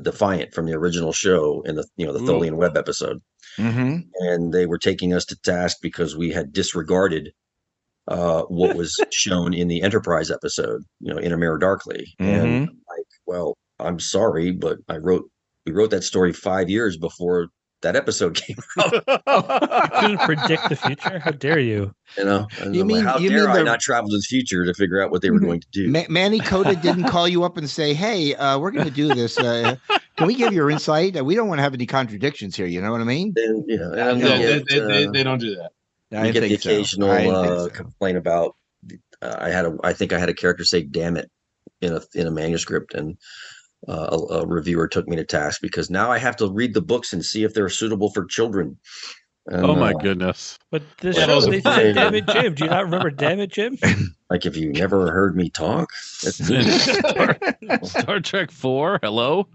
C: Defiant from the original show in the Tholian Web episode.
E: Mm-hmm.
C: And they were taking us to task because we had disregarded what was shown in the Enterprise episode, In a Mirror Darkly.
E: Mm-hmm.
C: And I'm like, well, I'm sorry, but we wrote that story 5 years before that episode came out.
F: You couldn't predict the future? How dare you?
C: How dare I not travel to the future to figure out what they were going to do?
E: Manny Coda didn't call you up and say, "Hey, we're going to do this. Can we give your insight? We don't want to have any contradictions here." You know what I mean?
D: They don't do that.
C: We get the occasional complaint about. I think I had a character say "damn it" in a manuscript, and a reviewer took me to task because now I have to read the books and see if they're suitable for children. And,
A: oh my goodness!
F: But this show, they said, "Damn it, Jim." Do you not remember "Damn it, Jim"?
C: Like, if you never heard me talk,
A: Star Trek 4. Hello.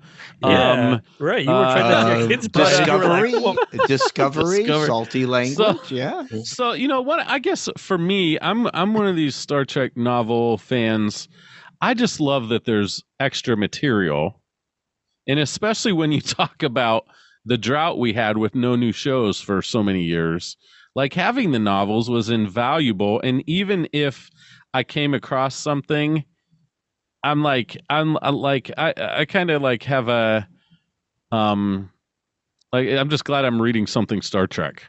F: Yeah, right. You were trying to tell your kids
E: Discovery, salty language.
A: So you know what? I guess for me, I'm one of these Star Trek novel fans. I just love that there's extra material, and especially when you talk about the drought we had with no new shows for so many years, like having the novels was invaluable. And even if I came across something, I kind of like have a, I'm just glad I'm reading something Star Trek.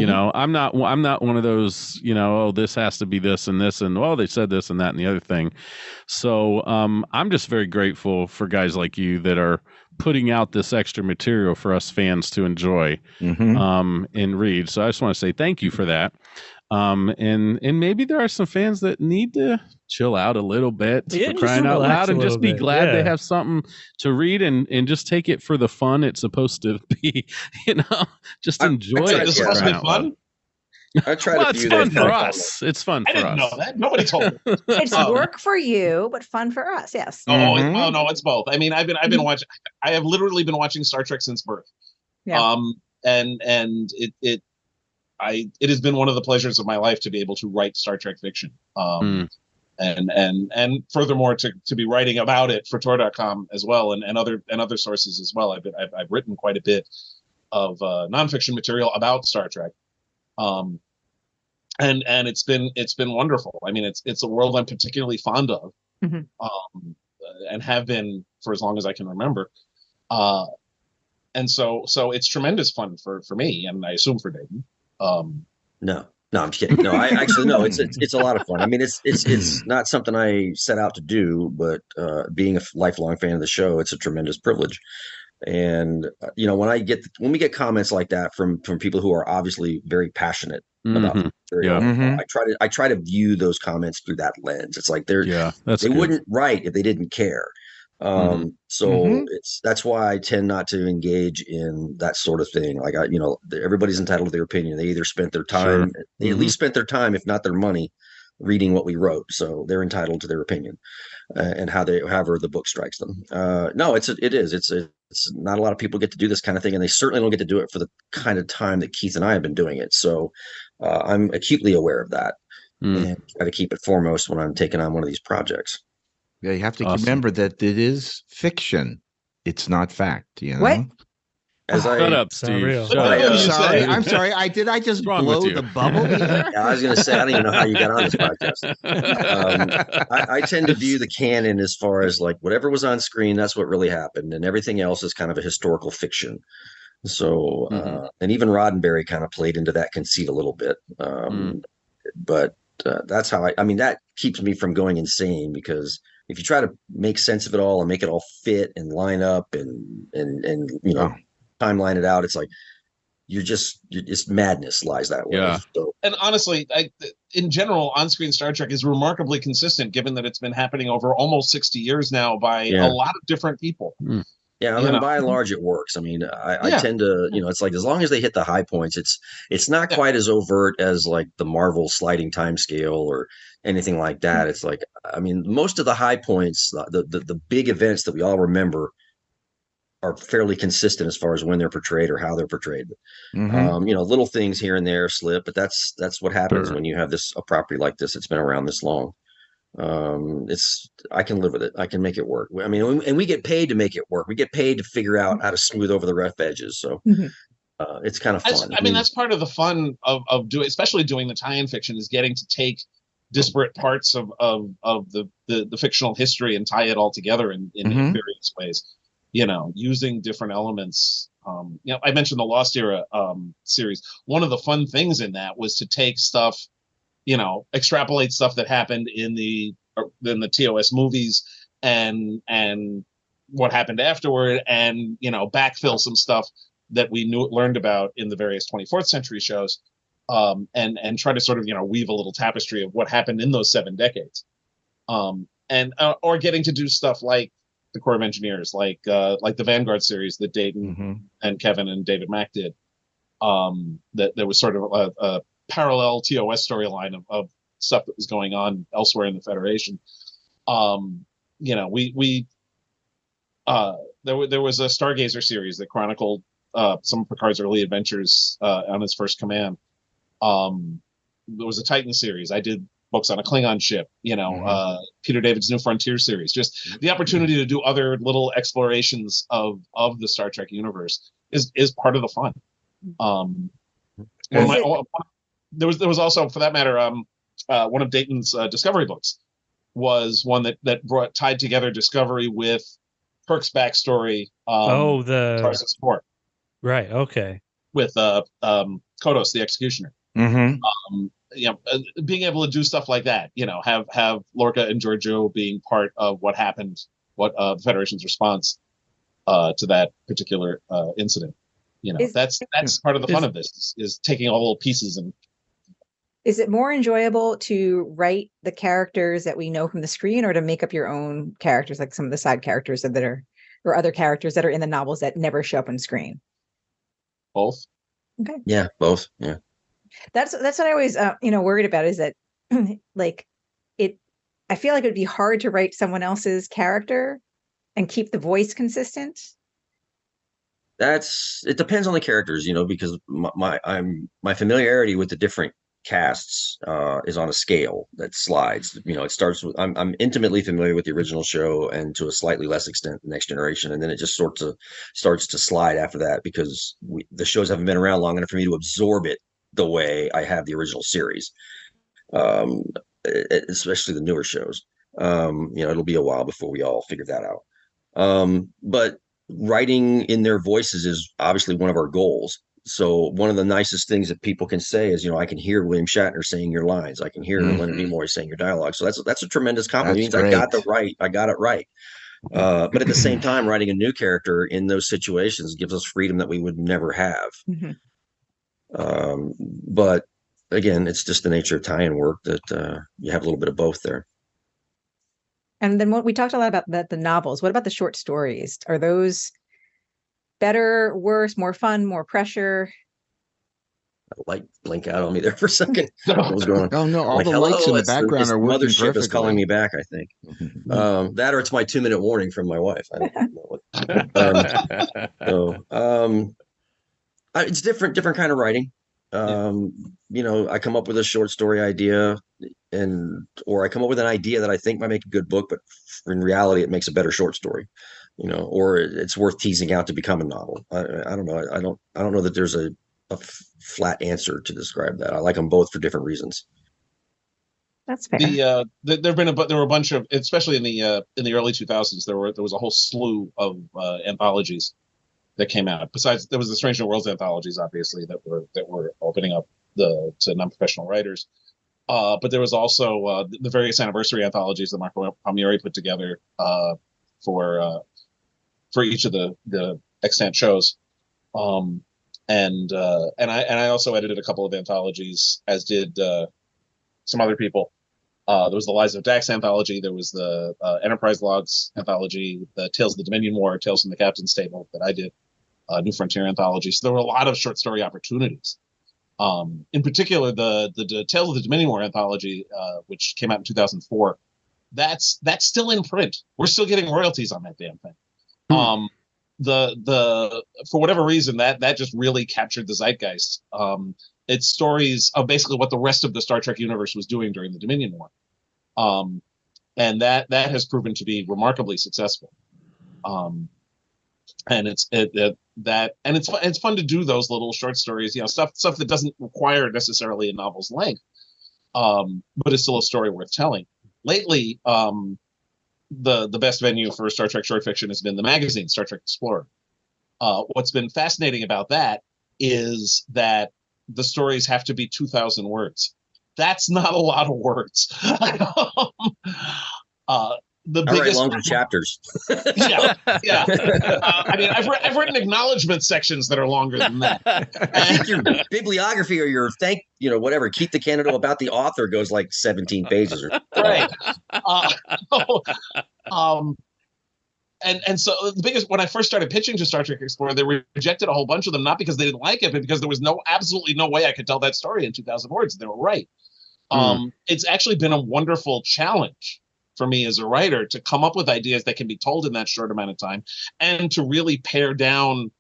A: You know, I'm not one of those, you know, oh, this has to be this, and oh, they said this and that and the other thing. So I'm just very grateful for guys like you that are putting out this extra material for us fans to enjoy and read. So I just want to say thank you for that. And maybe there are some fans that need to chill out a little bit, for crying out loud, and just be glad they have something to read and just take it for the fun it's supposed to be. You know, just enjoy it.
D: It's supposed to be fun.
C: I try to
A: it's fun for us. It's fun for us.
D: I didn't know that. Nobody told me.
B: It's work for you, but fun for us. Yes.
D: Oh no, it's both. I mean, I've been watching. I have literally been watching Star Trek since birth.
B: Yeah.
D: And it has been one of the pleasures of my life to be able to write Star Trek fiction. And furthermore to be writing about it for Tor.com as well, and other sources as well. I've written quite a bit of nonfiction material about Star Trek. And it's been wonderful. I mean, it's a world I'm particularly fond of, and have been for as long as I can remember. And so it's tremendous fun for me, and I assume for Dayton.
C: No, I'm just kidding. No, I actually no. It's a lot of fun. I mean, it's not something I set out to do, but being a lifelong fan of the show, it's a tremendous privilege. And you know, when we get comments like that from people who are obviously very passionate about the material, I try to view those comments through that lens. It's like they wouldn't write if they didn't care. That's why I tend not to engage in that sort of thing. Like everybody's entitled to their opinion. They either spent their time, they at least spent their time, if not their money, reading what we wrote. So they're entitled to their opinion, and however the book strikes them. No, it's not a lot of people get to do this kind of thing, and they certainly don't get to do it for the kind of time that Keith and I have been doing it. So I'm acutely aware of that, and try to keep it foremost when I'm taking on one of these projects.
E: Yeah, you have to remember that it is fiction. It's not fact. You know.
B: What?
A: Shut up, Steve. Shut up.
E: I'm sorry. I just blow the bubble?
C: Yeah, I was going to say, I don't even know how you got on this podcast. I tend to view the canon as far as like whatever was on screen, that's what really happened, and everything else is kind of a historical fiction. So, and even Roddenberry kind of played into that conceit a little bit. But that's how I mean, that keeps me from going insane, because if you try to make sense of it all and make it all fit and line up and you know, timeline it out, it's like it's madness lies that way.
A: Yeah.
C: So,
D: and honestly, in general, on-screen Star Trek is remarkably consistent, given that it's been happening over almost 60 years now by a lot of different people.
C: Yeah, I mean, by and large, it works. I mean, I tend to, you know, it's like as long as they hit the high points, it's not quite as overt as like the Marvel sliding time scale or anything like that. It's like, I mean, most of the high points, the big events that we all remember, are fairly consistent as far as when they're portrayed or how they're portrayed. You know, little things here and there slip, but that's what happens when you have a property like this that's been around this long. I can live with it. I can make it work. I mean, and we get paid to make it work. We get paid to figure out how to smooth over the rough edges. So it's kind of fun.
D: I mean, that's part of the fun of doing, especially doing the tie-in fiction, is getting to take disparate parts of the fictional history and tie it all together in various ways. You know, using different elements. You know, I mentioned the Lost Era series. One of the fun things in that was to take stuff, you know, extrapolate stuff that happened in the TOS movies and what happened afterward, and, you know, backfill some stuff that we learned about in the various 24th century shows, and try to sort of, you know, weave a little tapestry of what happened in those 7 decades, and or getting to do stuff like the Corps of Engineers, like the Vanguard series that Dayton and Kevin and David Mack did. That there was sort of a parallel TOS storyline of stuff that was going on elsewhere in the Federation. You know, there was a Stargazer series that chronicled some of Picard's early adventures on his first command. There was a Titan series. I did books on a Klingon ship, you know, Peter David's New Frontier series. Just the opportunity to do other little explorations of the Star Trek universe is part of the fun. There was also, for that matter, one of Dayton's Discovery books was one that tied together Discovery with Kirk's backstory. The Tarsus 4.
F: Right. Okay.
D: With Kodos, the Executioner. Being able to do stuff like that, have Lorca and Giorgio being part of what happened, the Federation's response to that particular incident. That's part of the fun of this is taking all little pieces. And
B: is it more enjoyable to write the characters that we know from the screen, or to make up your own characters, like some of the side characters or other characters that are in the novels that never show up on screen?
D: Both.
B: Okay.
C: Yeah, both. Yeah.
B: That's what I always worried about, is that like I feel like it would be hard to write someone else's character and keep the voice consistent.
C: It depends on the characters, because my familiarity with the different casts is on a scale that slides. It starts with I'm intimately familiar with the original show, and to a slightly less extent the Next Generation, and then it just starts to slide after that, because the shows haven't been around long enough for me to absorb it the way I have the original series, especially the newer shows. It'll be a while before we all figure that out. But writing in their voices is obviously one of our goals. So one of the nicest things that people can say is, I can hear William Shatner saying your lines. I can hear Leonard Nimoy saying your dialogue. So that's a tremendous compliment. It means I got it right. But at the same time, writing a new character in those situations gives us freedom that we would never have. But again, it's just the nature of tie-in work that you have a little bit of both there.
B: And then we talked a lot about the novels. What about the short stories? Are those better, worse, more fun, more pressure?
C: Light blink out on me there for a second. What was going on?
E: Oh no! All the lights in the background are working perfectly.
C: Mothership is calling me back, I think. That, or it's my 2-minute warning from my wife. I don't know what. It's different kind of writing. I come up with a short story idea, or I come up with an idea that I think might make a good book, but in reality, it makes a better short story. Or it's worth teasing out to become a novel. I don't know. I don't know that there's a flat answer to describe that. I like them both for different reasons.
B: That's fair.
D: There were a bunch of, especially in the early 2000s, there was a whole slew of anthologies that came out. Besides, there was the Strange New Worlds anthologies, obviously, that were opening up to non-professional writers. But there was also the various anniversary anthologies that Marco Palmieri put together for each of the extant shows. And I also edited a couple of anthologies, as did some other people. There was the Lies of Dax anthology. There was the Enterprise Logs anthology, the Tales of the Dominion War, Tales from the Captain's Table that I did, New Frontier anthology. So there were a lot of short story opportunities. In particular, the Tales of the Dominion War anthology, which came out in 2004, that's still in print. We're still getting royalties on that damn thing. The for whatever reason that just really captured the zeitgeist. It's stories of basically what the rest of the Star Trek universe was doing during the Dominion War, and that has proven to be remarkably successful. And it's fun to do those little short stories, stuff that doesn't require necessarily a novel's length, but it's still a story worth telling. Lately, the best venue for Star Trek short fiction has been the magazine Star Trek Explorer. What's been fascinating about that is that the stories have to be 2,000 words. That's not a lot of words. The
C: I
D: biggest
C: write longer chapters.
D: yeah. I mean, I've written acknowledgement sections that are longer than that.
C: I think your bibliography or your whatever, keep the DeCandido about the author goes like 17 pages.
D: Right. And so the biggest, when I first started pitching to Star Trek Explorer, they rejected a whole bunch of them, not because they didn't like it, but because there was absolutely no way I could tell that story in 2,000 words. They were right. It's actually been a wonderful challenge for me as a writer to come up with ideas that can be told in that short amount of time, and to really pare down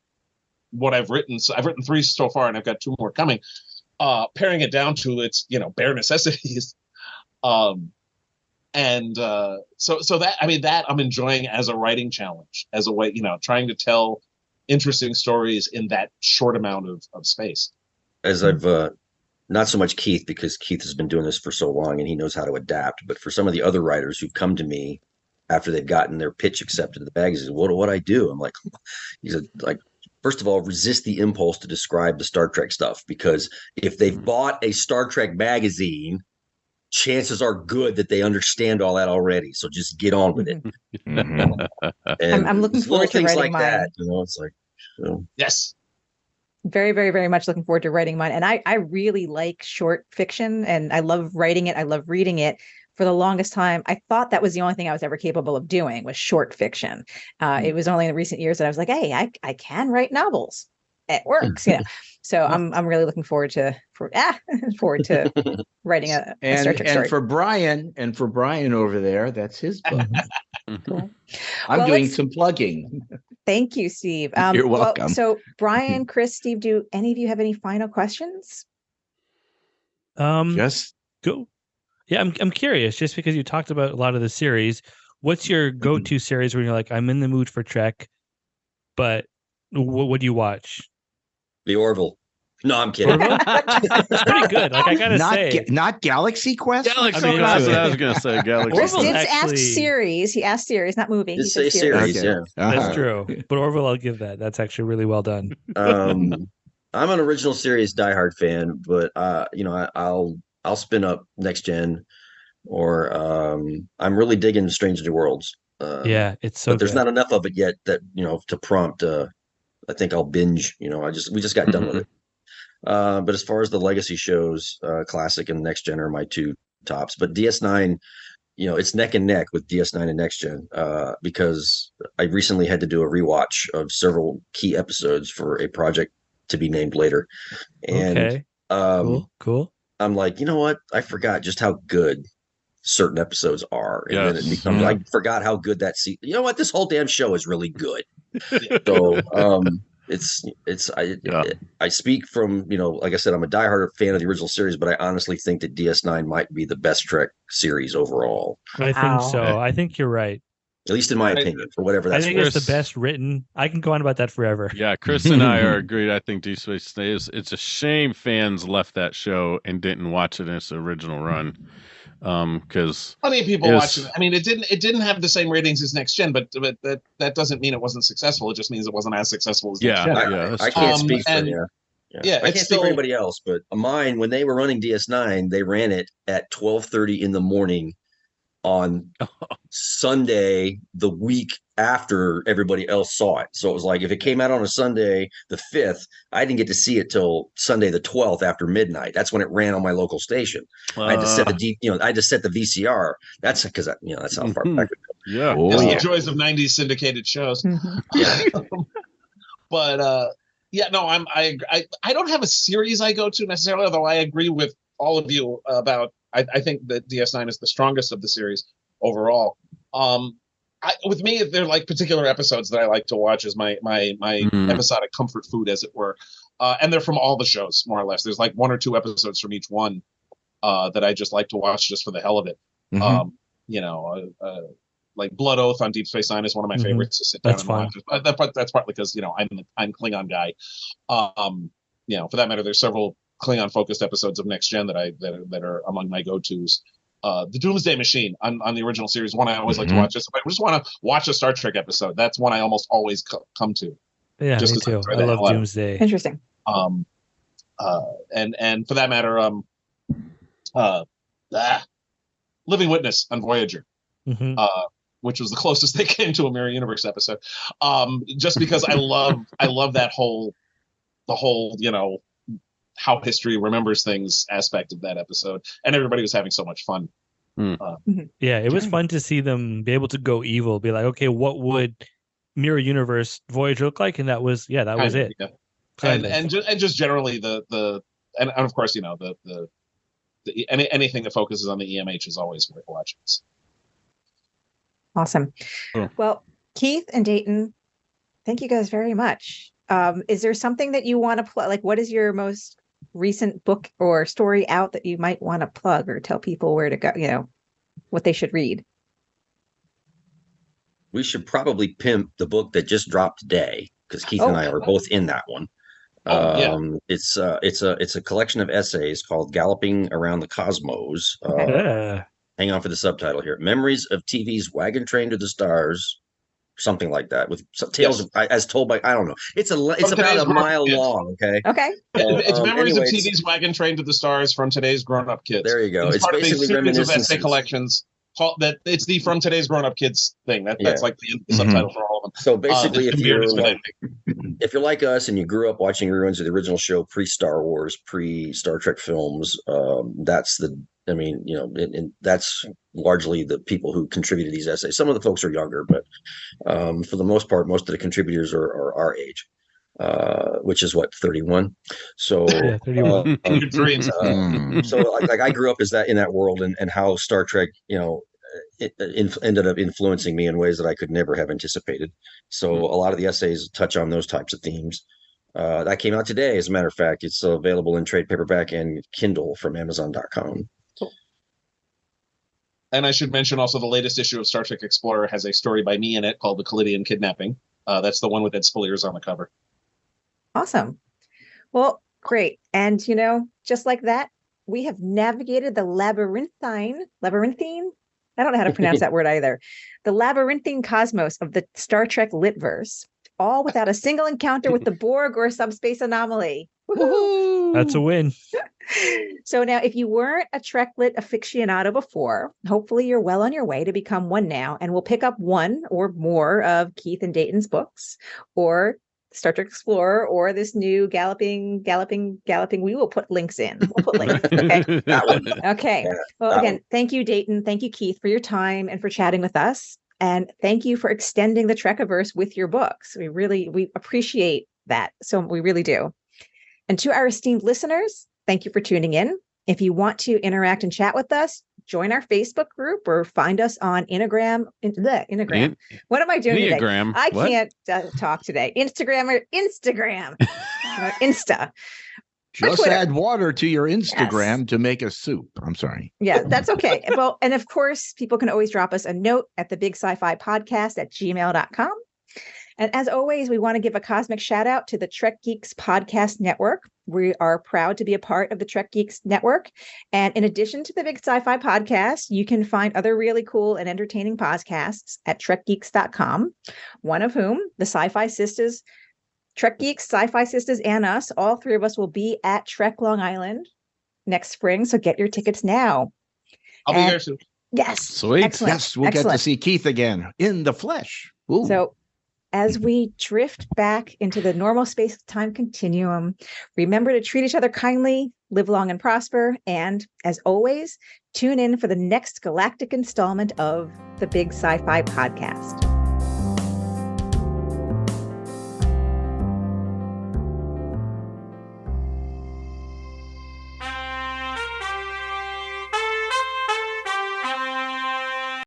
D: what I've written. So I've written 3 so far, and I've got 2 more coming. Paring it down to its bare necessities. So that I'm enjoying as a writing challenge, as a way, trying to tell interesting stories in that short amount of space.
C: As I've not so much Keith, because Keith has been doing this for so long and he knows how to adapt. But for some of the other writers who come to me after they've gotten their pitch accepted in the magazine, what do I do? I'm like, he said, like, first of all, resist the impulse to describe the Star Trek stuff, because if they've bought a Star Trek magazine, chances are good that they understand all that already. So just get on with it. And
B: I'm looking forward to writing mine.
C: That, it's like,
D: yes.
B: Very, very, very much looking forward to writing mine. And I really like short fiction, and I love writing it. I love reading it. For the longest time, I thought that was the only thing I was ever capable of doing was short fiction. It was only in recent years that I was like, hey, I can write novels. It works, So I'm really looking forward to writing a Star Trek story.
E: And for Brian over there, that's his book.
B: Cool.
E: I'm doing some plugging.
B: Thank you, Steve.
E: You're welcome.
B: So Brian, Chris, Steve, do any of you have any final questions?
E: Just
F: go. Yeah, I'm curious, just because you talked about a lot of the series. What's your go-to series when you're like, I'm in the mood for Trek, but what do you watch?
C: The Orville. No, I'm kidding.
F: It's pretty good. Like, I gotta say,
E: not Galaxy Quest.
A: Galaxy Quest. That's what I was gonna say. Galaxy.
B: Chris did ask series. He asked series, not movie. He
C: said series.
E: Okay.
C: Yeah,
F: that's true. But Orville, I'll give that. That's actually really well done.
C: I'm an original series diehard fan, but I'll spin up Next Gen, or I'm really digging Strange New Worlds.
F: It's so.
C: But there's not enough of it yet that to prompt. I think I'll binge. We just got done with it. But as far as the legacy shows, Classic and Next Gen are my two tops. But DS9, it's neck and neck with DS9 and Next Gen, because I recently had to do a rewatch of several key episodes for a project to be named later. And
F: cool.
C: I'm like, you know what? I forgot just how good certain episodes are. And then it becomes, I forgot how good that you know what? This whole damn show is really good. So, I speak from, like I said, I'm a diehard fan of the original series, but I honestly think that DS9 might be the best Trek series overall.
F: I think so. I think you're right.
C: At least in my opinion, for whatever that's
F: I think it's the best written. I can go on about that forever.
A: Yeah, Chris and I are agreed. I think Deep Space Nine it's a shame fans left that show and didn't watch it in its original run. Because
D: plenty of people watched it. I mean, it didn't have the same ratings as Next Gen, but that doesn't mean it wasn't successful. It just means it wasn't as successful as Next Gen.
C: I can't speak for I can't speak for anybody else, but mine, when they were running DS9, they ran it at 12:30 in the morning on Sunday, the week after everybody else saw it. So it was like, if it came out on a Sunday, the 5th, I didn't get to see it till Sunday, the 12th after midnight. That's when it ran on my local station. I had to set the VCR. That's because, that's how far back it goes.
A: Yeah.
D: The joys of 90s syndicated shows. But, I don't have a series I go to necessarily, although I agree with all of you about, I think that DS9 is the strongest of the series overall. With me, they're like particular episodes that I like to watch as my episodic comfort food, as it were. And they're from all the shows, more or less. There's like 1 or 2 episodes from each one that I just like to watch just for the hell of it. Like Blood Oath on Deep Space Nine is one of my favorites to sit down and watch. That's partly because I'm Klingon guy. For that matter, there's several Klingon focused episodes of Next Gen that are among my go-tos. The Doomsday Machine on the original series, one I always like to watch. If I just want to watch a Star Trek episode, that's one I almost always come to.
F: Yeah, me too. I love Doomsday.
B: Interesting.
D: And for that matter, Living Witness on Voyager, which was the closest they came to a Mirror Universe episode. Just because I love the whole how history remembers things aspect of that episode, and everybody was having so much fun.
F: It was fun to see them be able to go evil, be like, okay, what would Mirror Universe Voyager look like? And that was it.
D: Yeah. And just generally and of course, anything that focuses on the EMH is always worth watching.
B: Awesome. Well, Keith and Dayton, thank you guys very much. Is there something that you want to plug? Like, what is your most recent book or story out that you might want to plug or tell people where to go, what they should read?
C: We should probably pimp the book that just dropped today, because Keith and I are both in that one. It's a collection of essays called Galloping Around the Cosmos. Hang on for the subtitle here. Memories of TV's Wagon Train to the Stars, something like that, with tales as told by, I don't know. It's about a mile long.
B: Okay.
D: It's memories of
C: anyway,
D: TV's Wagon Train to the Stars from today's grown-up kids.
C: There you go.
D: It's part
C: basically
D: of a series of
C: reminiscences.
D: essay collections. That it's the From Today's Grown-Up Kids thing. That's like the subtitle for all of them.
C: So basically, if you're like us and you grew up watching reruns of the original show pre-Star Wars, pre-Star Trek films, that's largely the people who contributed these essays. Some of the folks are younger, but for the most part, most of the contributors are our age, which is 31. So,
F: 31.
C: So like I grew up in that world, and how Star Trek, it ended up influencing me in ways that I could never have anticipated. So a lot of the essays touch on those types of themes. That came out today, as a matter of fact. It's available in trade paperback and Kindle from Amazon.com.
D: And I should mention also the latest issue of Star Trek Explorer has a story by me in it called The Callidian Kidnapping. That's the one with Ed Speleers on the cover.
B: Awesome. Well, great. And, just like that, we have navigated the labyrinthine, I don't know how to pronounce that word either. The labyrinthine cosmos of the Star Trek Litverse, all without a single encounter with the Borg or subspace anomaly. Woo-hoo!
F: That's a win.
B: So now, if you weren't a Treklit aficionado before, hopefully you're well on your way to become one now, and we'll pick up one or more of Keith and Dayton's books, or Star Trek Explorer, or this new galloping. We will put links in. We'll put links. Okay. Okay. Well, again, thank you, Dayton. Thank you, Keith, for your time and for chatting with us. And thank you for extending the Trekiverse with your books. We appreciate that. So we really do. And to our esteemed listeners, thank you for tuning in. If you want to interact and chat with us, join our Facebook group or find us on Instagram. What am I doing today? I can't talk today. Instagram. Insta.
E: Just add water to your Instagram to make a soup. I'm sorry.
B: Yeah, that's okay. Well, and of course, people can always drop us a note at the Big Sci-Fi Podcast at gmail.com. And as always, we want to give a cosmic shout out to the Trek Geeks Podcast Network. We are proud to be a part of the Trek Geeks Network. And in addition to the Big Sci-Fi Podcast, you can find other really cool and entertaining podcasts at trekgeeks.com, one of whom, the Sci-Fi Sisters, Trek Geeks, Sci-Fi Sisters, and us, all three of us will be at Trek Long Island next spring. So get your tickets now.
D: I'll be there soon.
B: Yes.
A: Sweet.
B: Excellent.
E: Yes, we'll get to see Keith again in the flesh. Ooh.
B: So as we drift back into the normal space-time continuum, remember to treat each other kindly, live long and prosper, and as always, tune in for the next galactic installment of the Big Sci-Fi Podcast.